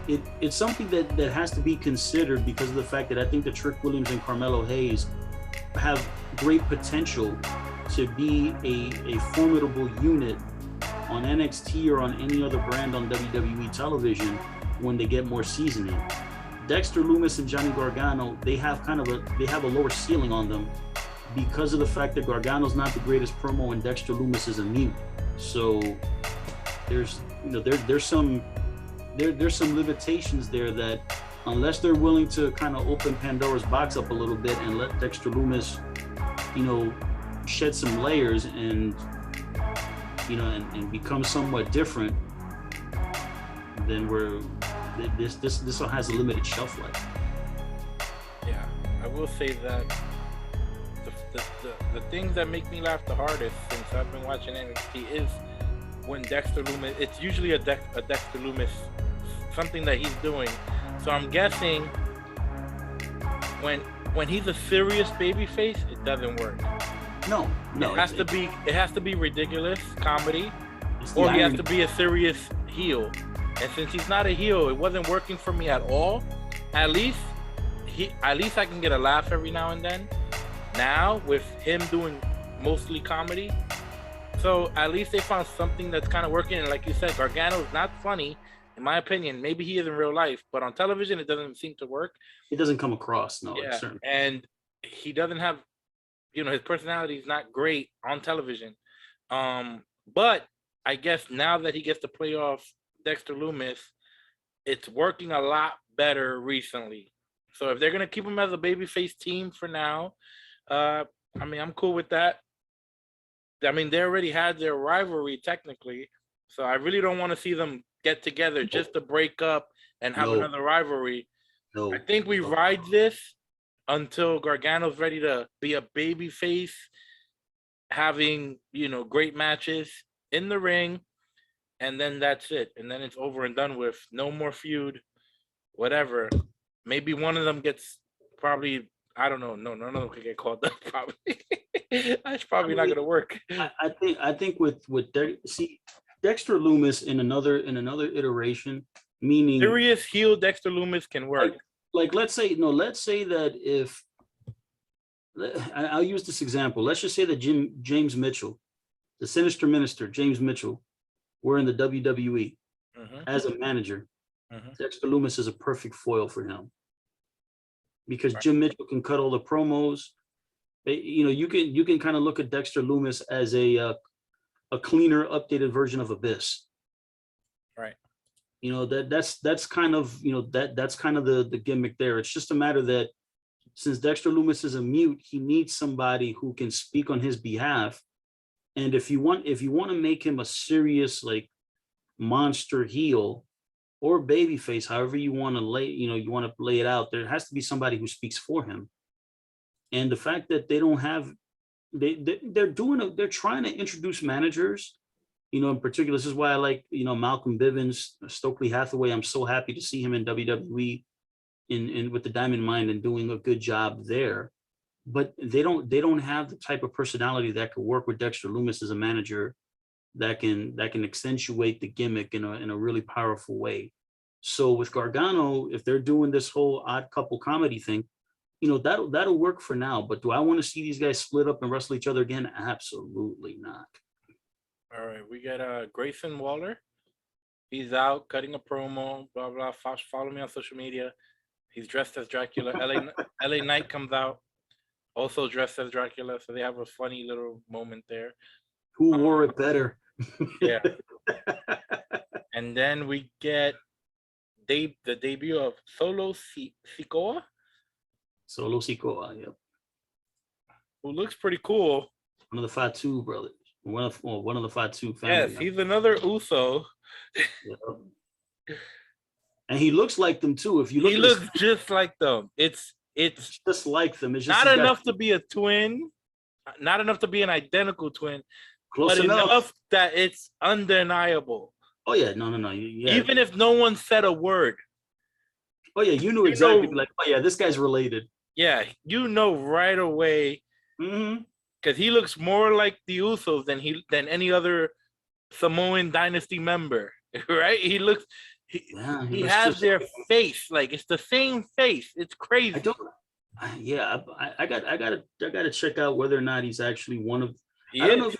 it's something that has to be considered because of the fact that I think that Trick Williams and Carmelo Hayes have great potential to be a formidable unit on NXT or on any other brand on WWE television when they get more seasoning. Dexter Lumis and Johnny Gargano, they have a lower ceiling on them because of the fact that Gargano's not the greatest promo and Dexter Lumis is a mute. So there's some limitations there that unless they're willing to kind of open Pandora's box up a little bit and let Dexter Lumis, shed some layers and become somewhat different, then this one has a limited shelf life. Yeah, I will say that the things that make me laugh the hardest since I've been watching NXT is when Dexter Lumis. It's usually a Dexter Lumis, something that he's doing. So I'm guessing when he's a serious babyface, it doesn't work. No, it has to be ridiculous comedy, or he has to be a serious heel. And since he's not a heel, it wasn't working for me at all. At least I can get a laugh every now and then. Now with him doing mostly comedy, so at least they found something that's kind of working. And like you said, Gargano is not funny, in my opinion. Maybe he is in real life, but on television it doesn't seem to work. It doesn't come across, no. Yeah, and he doesn't have, his personality is not great on television. But I guess now that he gets to play off Dexter Lumis, it's working a lot better recently. So if they're gonna keep him as a babyface team for now, I'm cool with that. I mean, they already had their rivalry technically, so I really don't want to see them get together just to break up and have another rivalry. No. I think we ride this until Gargano's ready to be a babyface, having great matches in the ring, and then that's it. And then it's over and done with. No more feud, whatever. Maybe one of them gets probably. I don't know. No, none of them could get called up. Probably. That's probably not gonna work. I think with Dexter Lumis in another iteration, meaning serious heel Dexter Lumis can work. Like let's say that if I'll use this example. Let's just say that James Mitchell, the Sinister Minister, James Mitchell, were in the WWE as a manager. Dexter Lumis is a perfect foil for him because Jim Mitchell can cut all the promos. You can kind of look at Dexter Lumis as a cleaner, updated version of Abyss. Right. That's kind of that's kind of the gimmick there. It's just a matter that since Dexter Lumis is a mute, he needs somebody who can speak on his behalf. And if you want to make him a serious monster heel or babyface, however you want to lay it out, there has to be somebody who speaks for him. And the fact that they don't have, they're trying to introduce managers, in particular. This is why I like, Malcolm Bivens, Stokely Hathaway. I'm so happy to see him in WWE in with the Diamond Mine and doing a good job there. But they don't have the type of personality that could work with Dexter Lumis as a manager that can accentuate the gimmick in a really powerful way. So with Gargano, if they're doing this whole odd couple comedy thing, that'll work for now. But do I want to see these guys split up and wrestle each other again? Absolutely not. All right, we got Grayson Waller. He's out cutting a promo, blah blah. Follow me on social media. He's dressed as Dracula. LA Knight comes out, also dressed as Dracula. So they have a funny little moment there. Who wore it better? Yeah. And then we get the debut of Solo Sikoa. Solo Sikoa, yep. Who looks pretty cool. One of the Fatu brothers. One of the Fatu family. Yes, he's another Uso. Yep. And he looks like them too. If you look, he looks just like them. It's just like them. It's just not enough to be a twin, not enough to be an identical twin, Close but enough. enough that it's undeniable. Oh yeah, no. Yeah. Even if no one said a word. Oh yeah, you knew exactly. Like, oh yeah, this guy's related. Yeah, you know right away. Mm-hmm. Because he looks more like the Usos than any other Samoan dynasty member, right? He looks he has their face, like it's the same face. It's crazy. I gotta check out whether or not he's actually one of. I don't know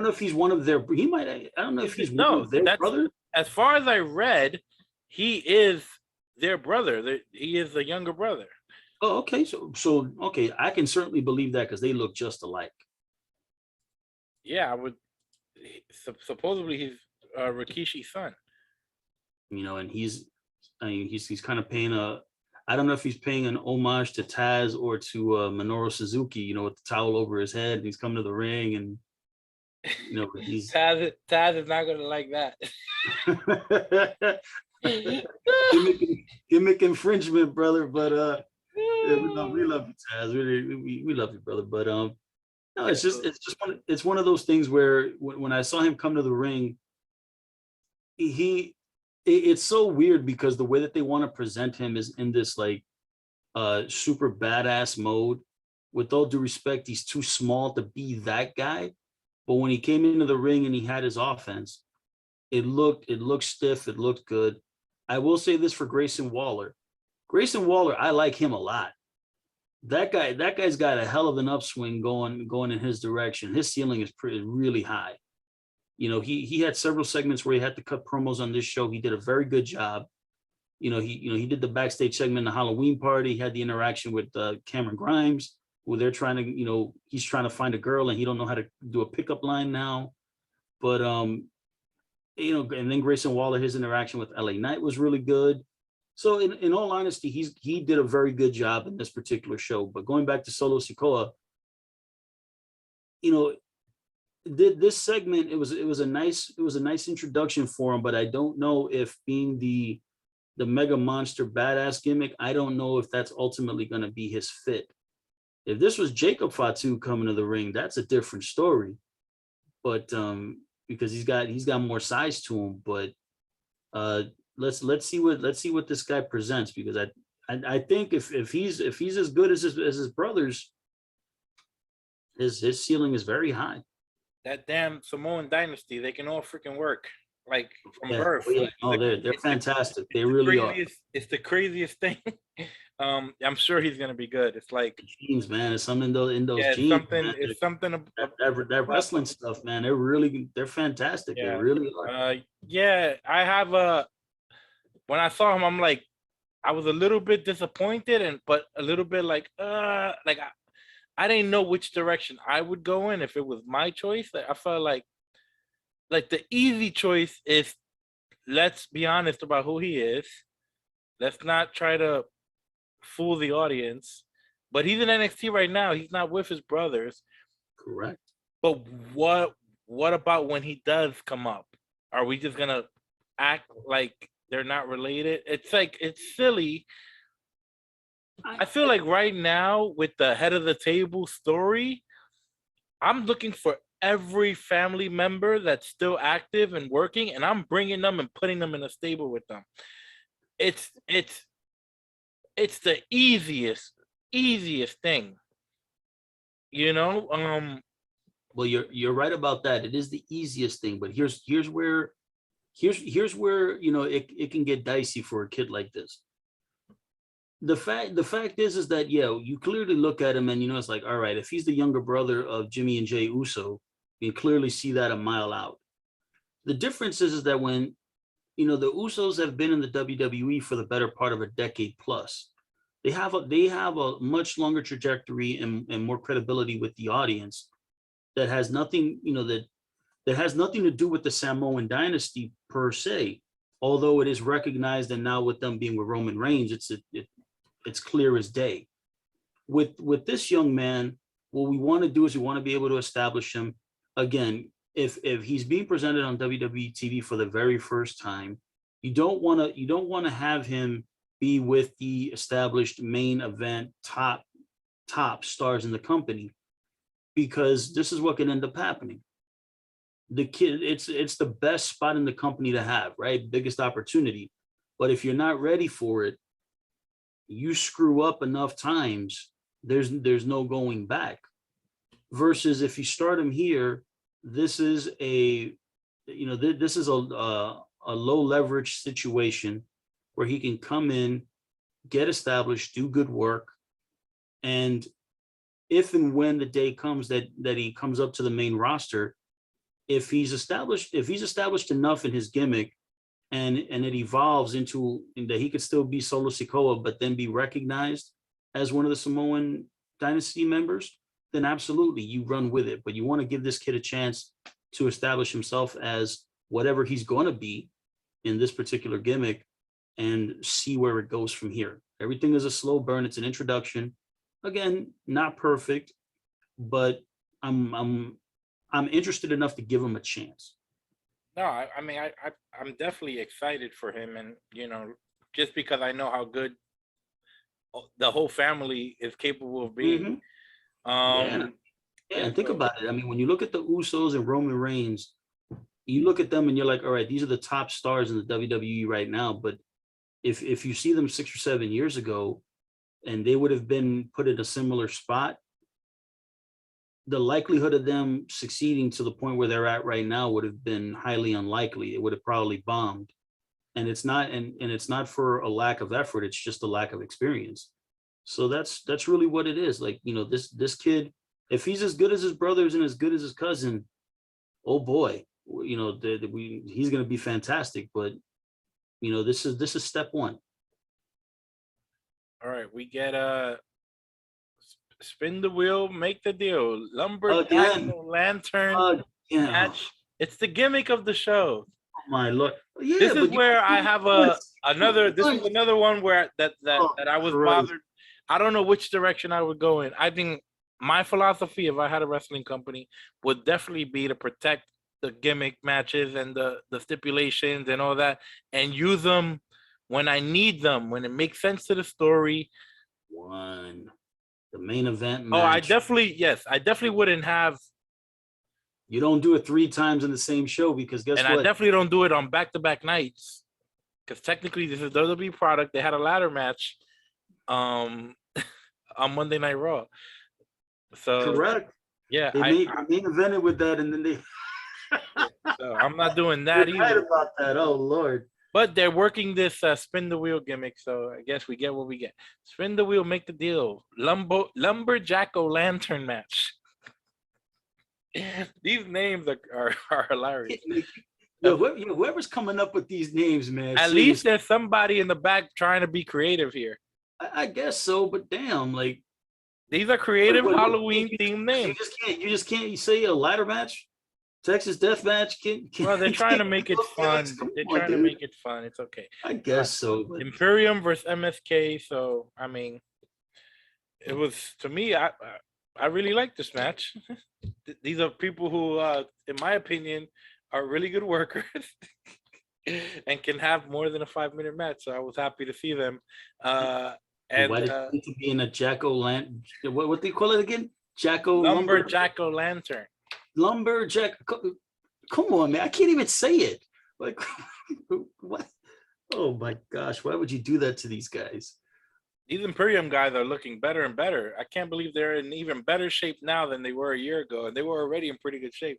if he's one of their. He might. I don't know if he's one of their brother. As far as I read, he is their brother. He is the younger brother. Oh, okay. So okay, I can certainly believe that because they look just alike. Yeah, I would. Supposedly he's Rikishi's son. You know, and he's kind of paying a. I don't know if he's paying an homage to Taz or to Minoru Suzuki. You know, with the towel over his head, and he's coming to the ring, and you know, he's Taz is not gonna like that. gimmick infringement, brother. But yeah, we love you, Taz. We love you, brother. But no, it's one of those things where when I saw him come to the ring, it's so weird because the way that they want to present him is in this like super badass mode. With all due respect, he's too small to be that guy. But when he came into the ring and he had his offense, it looked stiff, it looked good. I will say this for Grayson Waller. Grayson Waller, I like him a lot. That guy's got a hell of an upswing going in his direction. His ceiling is really high. You know, he had several segments where he had to cut promos on this show. He did a very good job. He did the backstage segment in the Halloween party. He had the interaction with Cameron Grimes, where they're trying to, he's trying to find a girl and he don't know how to do a pickup line now. But and then Grayson Waller, his interaction with LA Knight was really good. So in all honesty, he did a very good job in this particular show. But going back to Solo Sikoa, this segment, it was a nice introduction for him, but I don't know if being the mega monster badass gimmick, I don't know if that's ultimately going to be his fit. If this was Jacob Fatu coming to the ring, that's a different story. But because he's got more size to him, but let's see what this guy presents, because I think if he's as good as his brothers, his ceiling is very high. That damn Samoan dynasty, they can all freaking work. Like from birth. Yeah. Oh, they're fantastic. They really are. It's the craziest thing. I'm sure he's gonna be good. It's like genes, man. It's something in those genes. It's something about that wrestling stuff, man. They're fantastic. Yeah. They really are. I have when I saw him, I'm like, I was a little bit disappointed, but a little bit like I didn't know which direction I would go in if it was my choice. Like, I felt like the easy choice is, let's be honest about who he is. Let's not try to fool the audience. But he's in NXT right now. He's not with his brothers. Correct. But what about when he does come up? Are we just gonna act like they're not related? It's silly. I feel like right now with the head of the table story, I'm looking for every family member that's still active and working, and I'm bringing them and putting them in a stable with them. It's the easiest thing, Well, you're right about that. It is the easiest thing, but here's where it can get dicey for a kid like this. The fact is that you clearly look at him and it's like, all right, if he's the younger brother of Jimmy and Jay Uso, you can clearly see that a mile out. The difference is that when the Usos have been in the WWE for the better part of a decade plus, they have a much longer trajectory and more credibility with the audience that has nothing that has nothing to do with the Samoan dynasty per se, although it is recognized, and now with them being with Roman Reigns, it's clear as day. With this young man, what we want to do is we want to be able to establish him again. If he's being presented on WWE TV for the very first time, you don't want to have him be with the established main event top stars in the company. because this is what can end up happening. The kid, it's the best spot in the company to have, right? Biggest opportunity. But if you're not ready for it, you screw up enough times, there's no going back. Versus if you start him here, this is a low leverage situation where he can come in, get established, do good work, and if and when the day comes that he comes up to the main roster, if he's established enough in his gimmick, and it evolves into that he could still be Solo Sikoa, but then be recognized as one of the Samoan dynasty members, then absolutely you run with it. But you want to give this kid a chance to establish himself as whatever he's going to be in this particular gimmick, and see where it goes from here. Everything is a slow burn. It's an introduction. Again, not perfect, but I'm interested enough to give him a chance. No, I mean, I'm definitely excited for him, and just because I know how good the whole family is capable of being. And think about it. I mean, when you look at the Usos and Roman Reigns, you look at them and you're like, all right, these are the top stars in the WWE right now. But if you see them 6 or 7 years ago, and they would have been put in a similar spot, the likelihood of them succeeding to the point where they're at right now would have been highly unlikely. It would have probably bombed. And it's not, and it's not for a lack of effort. It's just a lack of experience. So that's really what it is. Like, this kid, if he's as good as his brothers and as good as his cousin, oh boy, he's going to be fantastic. But this is step one. All right, we get spin the wheel, make the deal. Lumberjack lantern match. It's the gimmick of the show. Oh my Lord! Yeah, this is where I have another. This is another one where that I was bothered. I don't know which direction I would go in. I think my philosophy, if I had a wrestling company, would definitely be to protect the gimmick matches and the stipulations and all that, and use them when I need them, when it makes sense to the story. The main event match. Oh, I definitely wouldn't have. You don't do it 3 times in the same show, because guess what? And I definitely don't do it on back-to-back nights, because technically this is WWE product. They had a ladder match on Monday Night Raw. So correct. Yeah, they main evented with that, and then they. So I'm not doing that either. Right about that. Oh Lord. But they're working this spin the wheel gimmick, so I guess we get what we get. Spin the wheel, make the deal. Lumberjacko lantern match. These names are hilarious. Whoever's coming up with these names, man. At least there's somebody in the back trying to be creative here. I guess so, but damn, like these are creative Halloween themed names. You just can't say a ladder match. Texas Death Match. Well, they're trying to make it fun. They're trying to make it fun. It's okay. I guess so. But... Imperium versus MSK. So, I mean, it was, to me, I really like this match. These are people who, in my opinion, are really good workers and can have more than a 5-minute match. So I was happy to see them. And why did it need to be in a Jacko-lantern? What do you call it again? Lumberjacko lantern. Lumberjack, come on, man! I can't even say it. Like, what? Oh my gosh! Why would you do that to these guys? These Imperium guys are looking better and better. I can't believe they're in even better shape now than they were a year ago, and they were already in pretty good shape.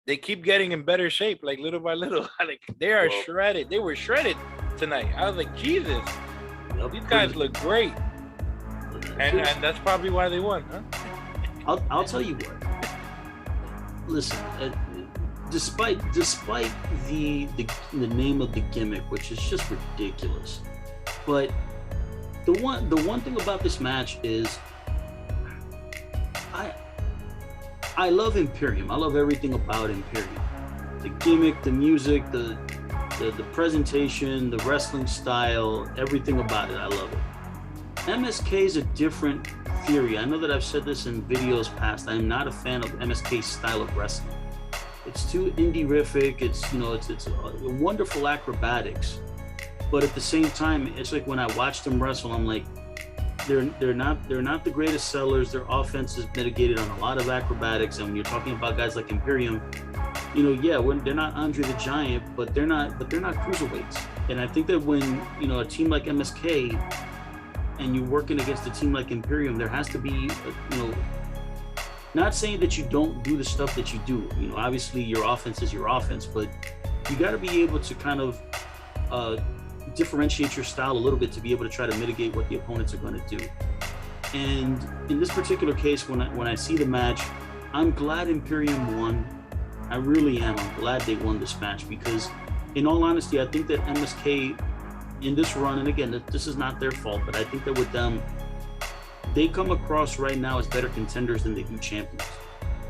They keep getting in better shape, like little by little. Like they are shredded. They were shredded tonight. I was like, Jesus, these guys look great, and that's probably why they won, huh? I'll tell you what. Listen, despite the name of the gimmick, which is just ridiculous, but the one thing about this match is I love Imperium. I love everything about Imperium. The gimmick, the music, the presentation, the wrestling style, everything about it. I love it. MSK is a different theory. I know that I've said this in videos past. I am not a fan of MSK's style of wrestling. It's too indie-rific. It's a wonderful acrobatics, but at the same time, it's like when I watched him wrestle, I'm like, they're not the greatest sellers. Their offense is mitigated on a lot of acrobatics, and when you're talking about guys like Imperium, they're not Andre the Giant, but they're not cruiserweights. And I think that when a team like MSK and you're working against a team like Imperium, there has to be not saying that you don't do the stuff that you do. Obviously your offense is your offense, but you got to be able to kind of differentiate your style a little bit to be able to try to mitigate what the opponents are going to do. And in this particular case, when I see the match, I'm glad Imperium won. I really am. I'm glad they won this match because, in all honesty, I think that MSK in this run, and again, this is not their fault, but I think that with them, they come across right now as better contenders than they do champions.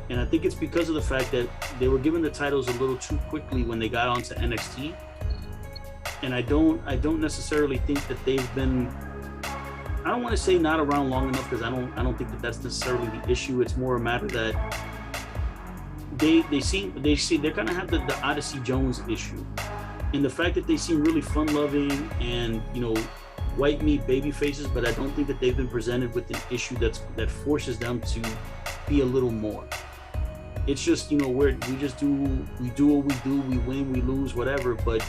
And I think it's because of the fact that they were given the titles a little too quickly when they got onto NXT. And I don't necessarily think that they've been, I don't want to say not around long enough, because I don't think that that's necessarily the issue. It's more a matter that they kind of have the Odyssey Jones issue. And the fact that they seem really fun-loving and, white meat baby faces, but I don't think that they've been presented with an issue that forces them to be a little more. It's just, we do what we do, we win, we lose, whatever, but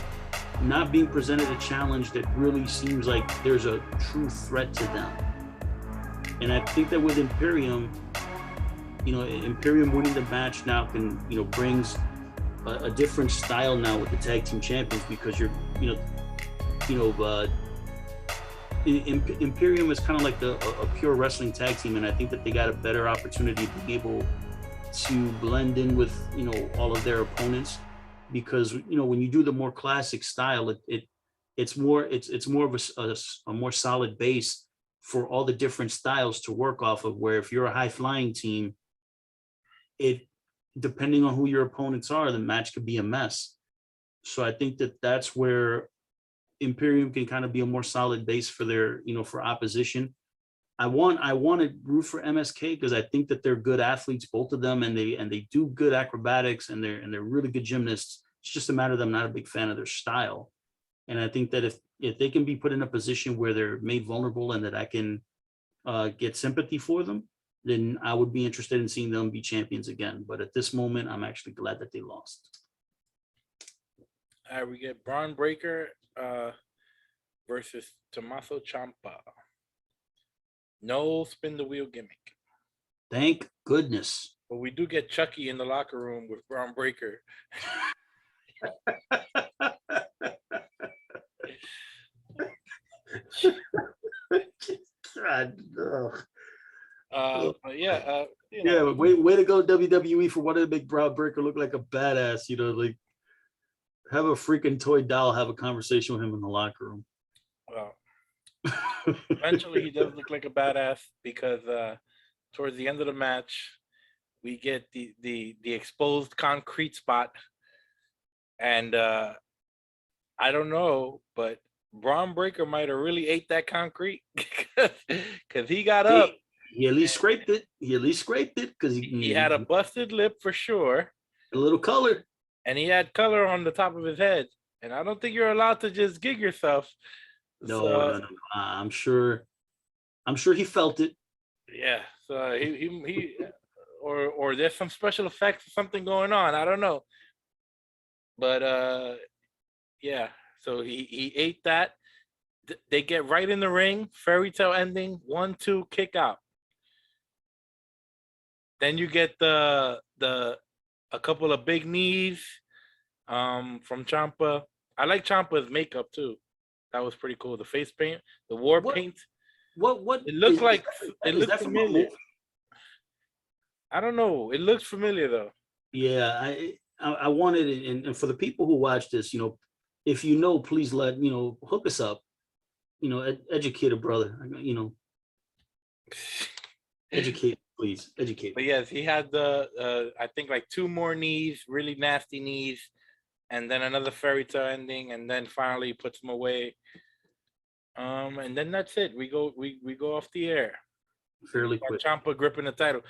not being presented a challenge that really seems like there's a true threat to them. And I think that with Imperium, Imperium winning the match now can, brings a different style now with the tag team champions, because Imperium is kind of like a pure wrestling tag team, and I think that they got a better opportunity to be able to blend in with all of their opponents, because when you do the more classic style, it's more of a more solid base for all the different styles to work off of, where if you're a high flying team, depending on who your opponents are, the match could be a mess. So I think that that's where Imperium can kind of be a more solid base for their, for opposition. I want to root for MSK because I think that they're good athletes, both of them, and they do good acrobatics, and they're really good gymnasts. It's just a matter of I'm not a big fan of their style. And I think that if they can be put in a position where they're made vulnerable and that I can get sympathy for them, then I would be interested in seeing them be champions again. But at this moment, I'm actually glad that they lost. All right, we get Bron Breakker versus Tommaso Ciampa. No spin the wheel gimmick. Thank goodness. But we do get Chucky in the locker room with Bron Breakker. God, yeah, way to go WWE for wanting to make Bron Breakker look like a badass. Like have a freaking toy doll have a conversation with him in the locker room. Well, eventually he does look like a badass, because towards the end of the match we get the exposed concrete spot, and I don't know, but Bron Breakker might have really ate that concrete because he got up. He at least scraped it. Because he had a busted lip for sure. A little color. And he had color on the top of his head. And I don't think you're allowed to just gig yourself. No. I'm sure he felt it. Yeah. So he or there's some special effects or something going on. I don't know. But yeah. So he ate that. They get right in the ring. Fairy tale ending. 1-2 kick out. Then you get a couple of big knees from Ciampa. I like Ciampa's makeup too. That was pretty cool. The face paint, the war paint. What it looks like? It looks familiar. I don't know. It looks familiar though. Yeah, I wanted it, and for the people who watch this, if please let hook us up. Educate a brother. Educate. Please educate. But yes, he had the I think like 2 more knees, really nasty knees, and then another fairy tale ending, and then finally puts him away. And then that's it. We go off the air. Fairly quick. Ciampa gripping the title,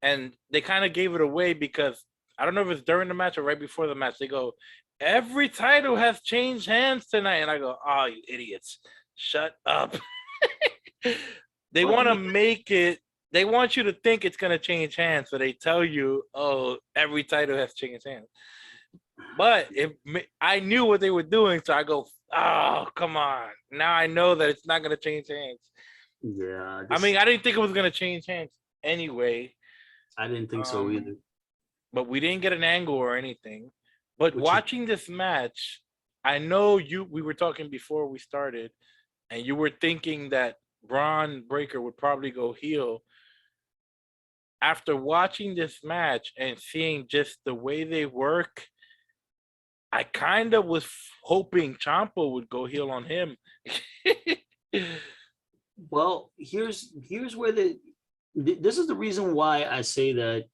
and they kind of gave it away because I don't know if it's during the match or right before the match. They go, "Every title has changed hands tonight," and I go, "Oh, you idiots! Shut up." They Well, want to make it. They want you to think it's gonna change hands, so they tell you, "Oh, every title has changed hands." But I knew what they were doing, so I go, "Oh, come on!" Now I know that it's not gonna change hands. yeah, I mean, I didn't think it was gonna change hands anyway. I didn't think so either. But we didn't get an angle or anything. But Which watching this match, I know we were talking before we started, and you were thinking that Braun Breaker would probably go heel. After watching this match and seeing just the way they work, I kind of was hoping Ciampa would go heel on him. Well, here's where this is the reason why I say that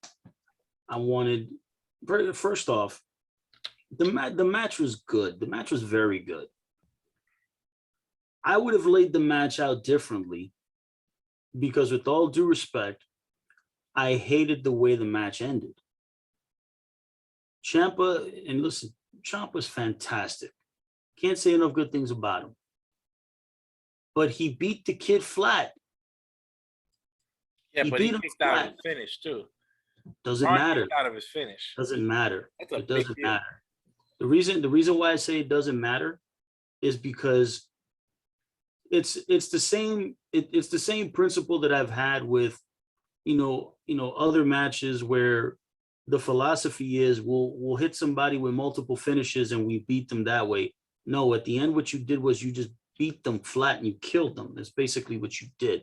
I wanted. First off, the match was good. The match was very good. I would have laid the match out differently because, with all due respect, I hated the way the match ended. Ciampa, and listen, Ciampa's fantastic. Can't say enough good things about him. But he beat the kid flat. Yeah, he but beat he him kicked out flat. of his finish too. Doesn't Braun matter. kicked out of his finish. Doesn't matter. That's a It big doesn't deal. matter. The reason why I say it doesn't matter is because it's the same it's the same principle that I've had with other matches where the philosophy is we'll hit somebody with multiple finishes and we beat them that way. No, at the end what you did was you just beat them flat and you killed them. That's basically what you did.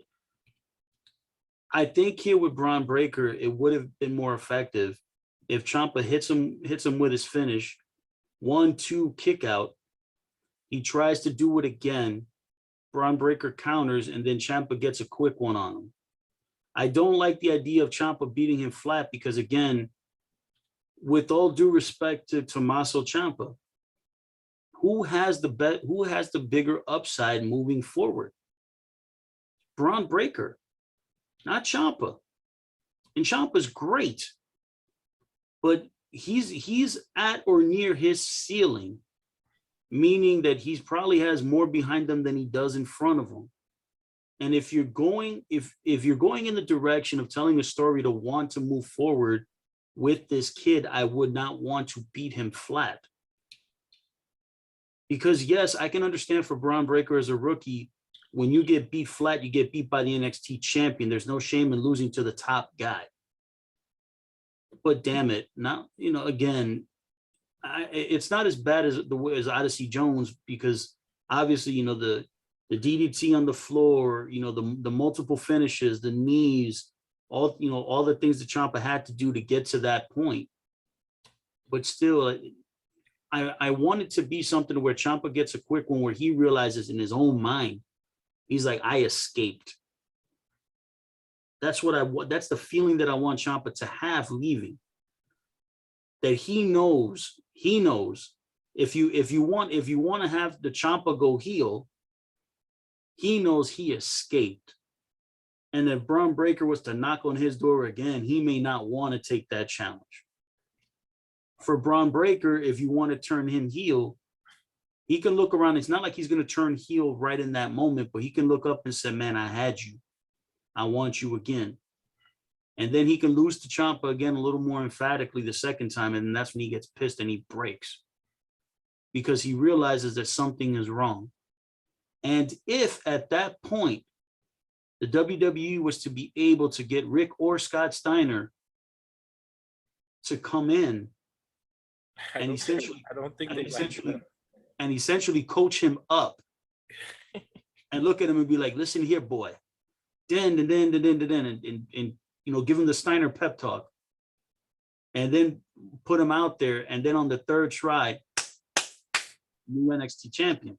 I think here with Bron Breakker, it would have been more effective if Ciampa hits him with his finish, 1-2 kick out. He tries to do it again. Bron Breakker counters, and then Ciampa gets a quick one on him. I don't like the idea of Ciampa beating him flat because, again, with all due respect to Tommaso Ciampa, who has the bigger upside moving forward? Bron Breakker, not Ciampa. And Ciampa's great, but he's at or near his ceiling, meaning that he probably has more behind him than he does in front of him. And if you're going in the direction of telling a story to want to move forward with this kid, I would not want to beat him flat. Because yes, I can understand for Bron Breakker as a rookie, when you get beat flat, you get beat by the NXT champion. There's no shame in losing to the top guy. But damn it, now, again, it's not as bad as Odyssey Jones, because obviously, the DDT on the floor, the multiple finishes, the knees, all the things that Ciampa had to do to get to that point. But still, I want it to be something where Ciampa gets a quick one where he realizes in his own mind, he's like, I escaped. That's what I want. That's the feeling that I want Ciampa to have leaving. That he knows if you want to have the Ciampa go heel, he knows he escaped. And if Bron Breakker was to knock on his door again, he may not want to take that challenge. For Bron Breakker, if you want to turn him heel, he can look around. It's not like he's going to turn heel right in that moment, but he can look up and say, man, I had you. I want you again. And then he can lose to Ciampa again a little more emphatically the second time, and that's when he gets pissed and he breaks. Because he realizes that something is wrong. And if at that point, the WWE was to be able to get Rick or Scott Steiner to come in and essentially coach him up and look at him and be like, listen here, boy, and give him the Steiner pep talk and then put him out there. And then on the third try, new NXT champion.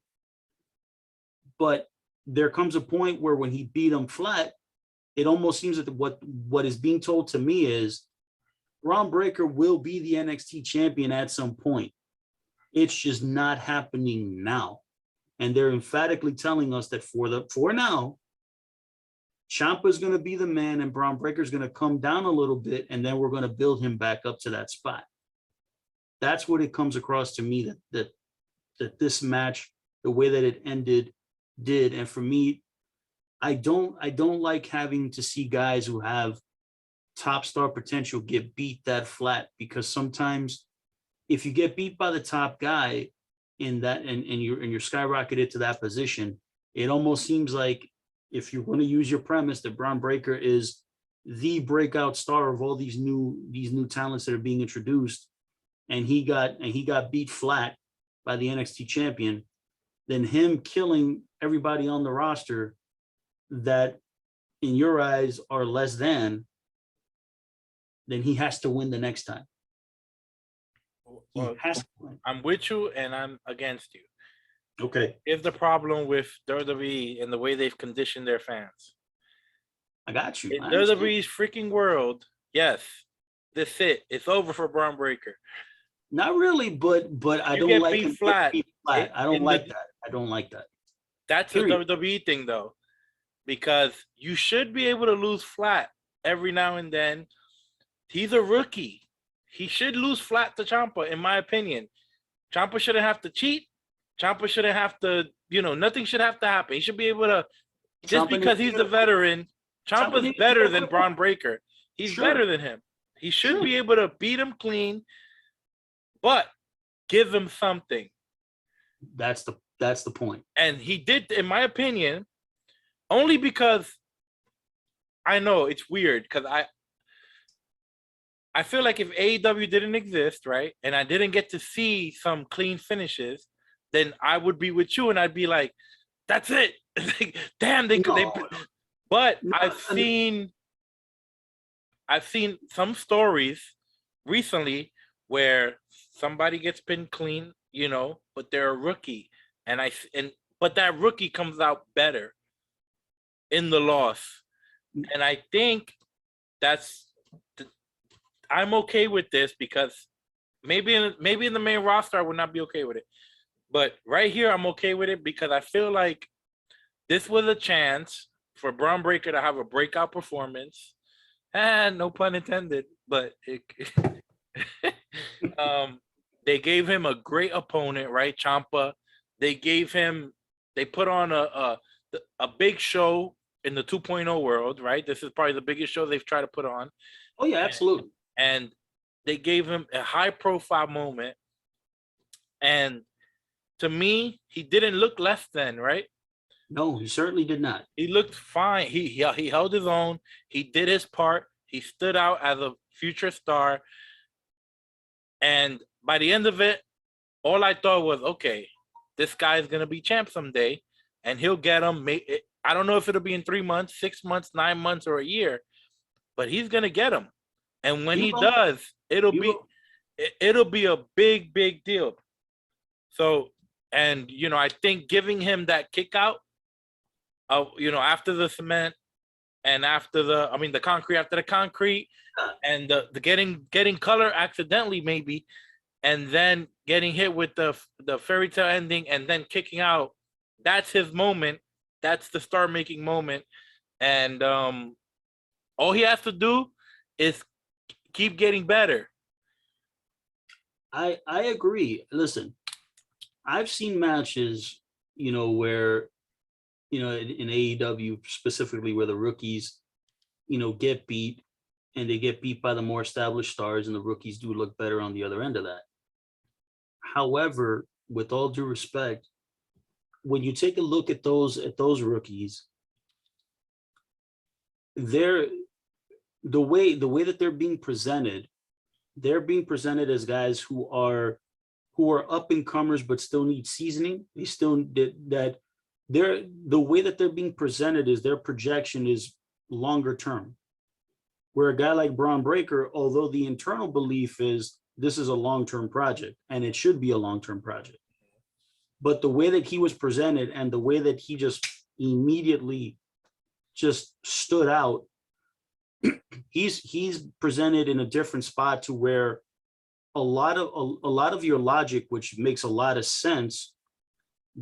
But there comes a point where when he beat him flat, it almost seems that what is being told to me is Bron Breakker will be the NXT champion at some point. It's just not happening now. And they're emphatically telling us that for now, Ciampa's going to be the man and Bron Breakker's going to come down a little bit, and then we're going to build him back up to that spot. That's what it comes across to me that this match, the way that it ended, did. And for me, I don't like having to see guys who have top star potential get beat that flat, because sometimes if you get beat by the top guy in that and you're skyrocketed to that position, it almost seems like, if you're going to use your premise that Bron Breakker is the breakout star of all these new talents that are being introduced, and he got beat flat by the NXT champion, then him killing everybody on the roster that in your eyes are less than, then he has to win the next time. Well, I'm with you and I'm against you. Okay. Here's the problem with WWE and the way they've conditioned their fans. I got you. In WWE's freaking world, yes, that's it. It's over for Bron Breakker. Not really, but I don't like him flat. flat. I don't like that. I don't like that. That's Period. A WWE thing, though, because you should be able to lose flat every now and then. He's a rookie. He should lose flat to Ciampa, in my opinion. Ciampa shouldn't have to cheat. Ciampa shouldn't have to, nothing should have to happen. He should be able to, just because he's the veteran, Ciampa's better than Bron Breakker. He's better than him. He should be able to beat him clean, but give him something. That's the point. And he did, in my opinion, only because I know it's weird, because I feel like if AEW didn't exist, right, and I didn't get to see some clean finishes, then I would be with you and I'd be like, that's it. Damn, but I've seen some stories recently where somebody gets pinned clean, but they're a rookie, but that rookie comes out better in the loss, and I think I'm okay with this, because maybe in the main roster I would not be okay with it, but right here I'm okay with it, because I feel like this was a chance for Bron Breakker to have a breakout performance, and no pun intended, but they gave him a great opponent, right? Ciampa. They put on a big show in the 2.0 world, right? This is probably the biggest show they've tried to put on. Oh yeah, absolutely. And they gave him a high profile moment. And to me, he didn't look less than, right? No, he certainly did not. He looked fine. He held his own. He did his part. He stood out as a future star. And by the end of it, all I thought was, okay, this guy's going to be champ someday, and he'll get him. I don't know if it'll be in 3 months, 6 months, 9 months, or a year, but he's going to get him. And when he does, it'll be a big, big deal. So, and, I think giving him that kick out, after the cement and after the concrete, after the concrete, and the getting color accidentally maybe, and then getting hit with the fairy tale ending and then kicking out, that's his moment. That's the star-making moment. And all he has to do is keep getting better. I agree. Listen, I've seen matches, where, in AEW specifically, where the rookies, get beat, and they get beat by the more established stars, and the rookies do look better on the other end of that. However, with all due respect, when you take a look at those rookies, the way that they're being presented as guys who are up and comers but still need seasoning. They still the way that they're being presented is their projection is longer term. Where a guy like Bron Breakker, although the internal belief is this is a long-term project, and it should be a long-term project, but the way that he was presented and the way that he just immediately just stood out, he's presented in a different spot to where a lot of your logic, which makes a lot of sense,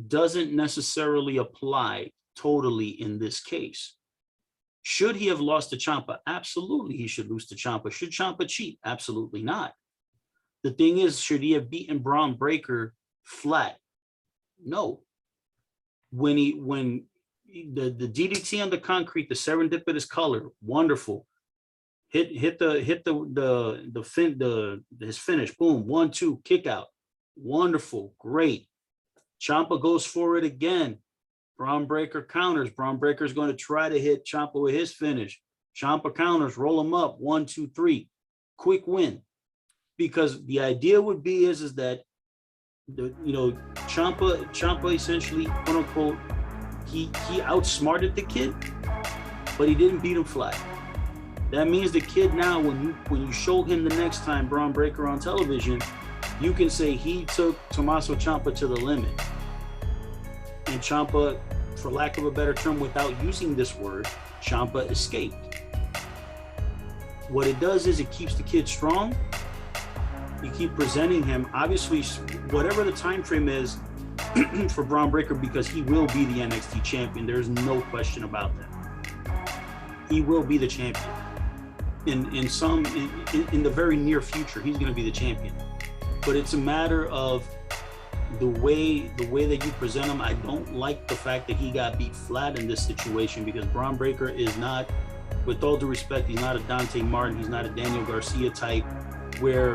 doesn't necessarily apply totally in this case. Should he have lost to Ciampa? Absolutely, he should lose to Ciampa. Should Ciampa cheat? Absolutely not. The thing is, should he have beaten Bron Breakker flat? No. When the DDT on the concrete, the serendipitous color, wonderful. Hit his finish. Boom, 1-2, kick out. Wonderful, great. Ciampa goes for it again. Bron Breakker counters. Bron Breakker is going to try to hit Ciampa with his finish. Ciampa counters, roll him up, 1, 2, 3. Quick win. Because the idea would be is that Ciampa essentially, quote unquote, he outsmarted the kid, but he didn't beat him flat. That means the kid now, when you show him the next time Bron Breakker on television, you can say he took Tommaso Ciampa to the limit. And Ciampa, for lack of a better term, without using this word, Ciampa escaped. What it does is it keeps the kid strong. You keep presenting him, obviously, whatever the time frame is for Bron Breakker, because he will be the NXT champion. There's no question about that. He will be the champion. In the very near future, he's going to be the champion. But it's a matter of the way that you present him. I don't like the fact that he got beat flat in this situation, because Bron Breakker is not, with all due respect, he's not a Dante Martin, he's not a Daniel Garcia type, where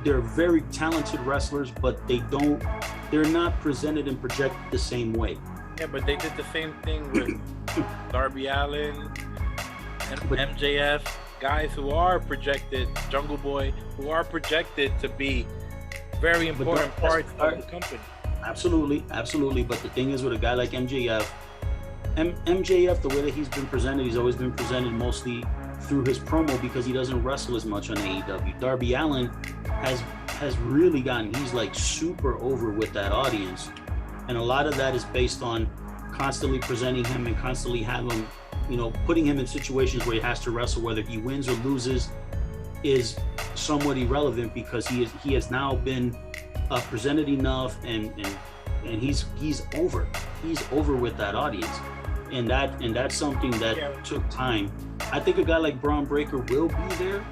they're very talented wrestlers, but they're not presented and projected the same way. Yeah, but they did the same thing with Darby Allin and MJF, guys who are projected, Jungle Boy, who are projected to be very important parts of the company. Absolutely. But the thing is, with a guy like MJF, the way that he's been presented, he's always been presented mostly through his promo, because he doesn't wrestle as much on AEW. Darby Allin has really gotten, he's like super over with that audience. And a lot of that is based on constantly presenting him and constantly having, putting him in situations where he has to wrestle. Whether he wins or loses is somewhat irrelevant, because he has now been presented enough, and he's over. He's over with that audience. And that's something that took time. I think a guy like Bron Breakker will be there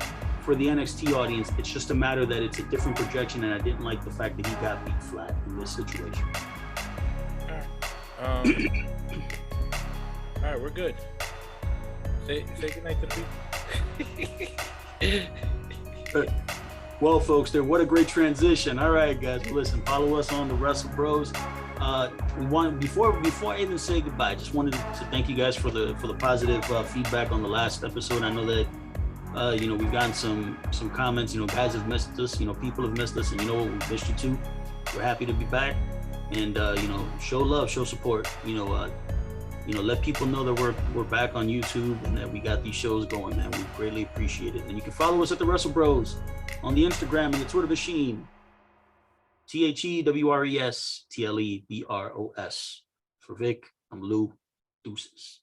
for the NXT audience. It's just a matter that it's a different projection, and I didn't like the fact that he got beat flat in this situation. All right, we're good. Say goodnight to the people. Well, folks, what a great transition. All right, guys, listen, follow us on the Wrestlebros. Before I even say goodbye, I just wanted to thank you guys for the positive feedback on the last episode. I know that we've gotten some comments. Guys have missed us. People have missed us, and we missed you too. We're happy to be back, and show love, show support. Let people know that we're back on YouTube and that we got these shows going, man. We greatly appreciate it. And you can follow us at the Wrestlebros on the Instagram and the Twitter machine. THEWRESTLEBROS. For Vic, I'm Lou. Deuces.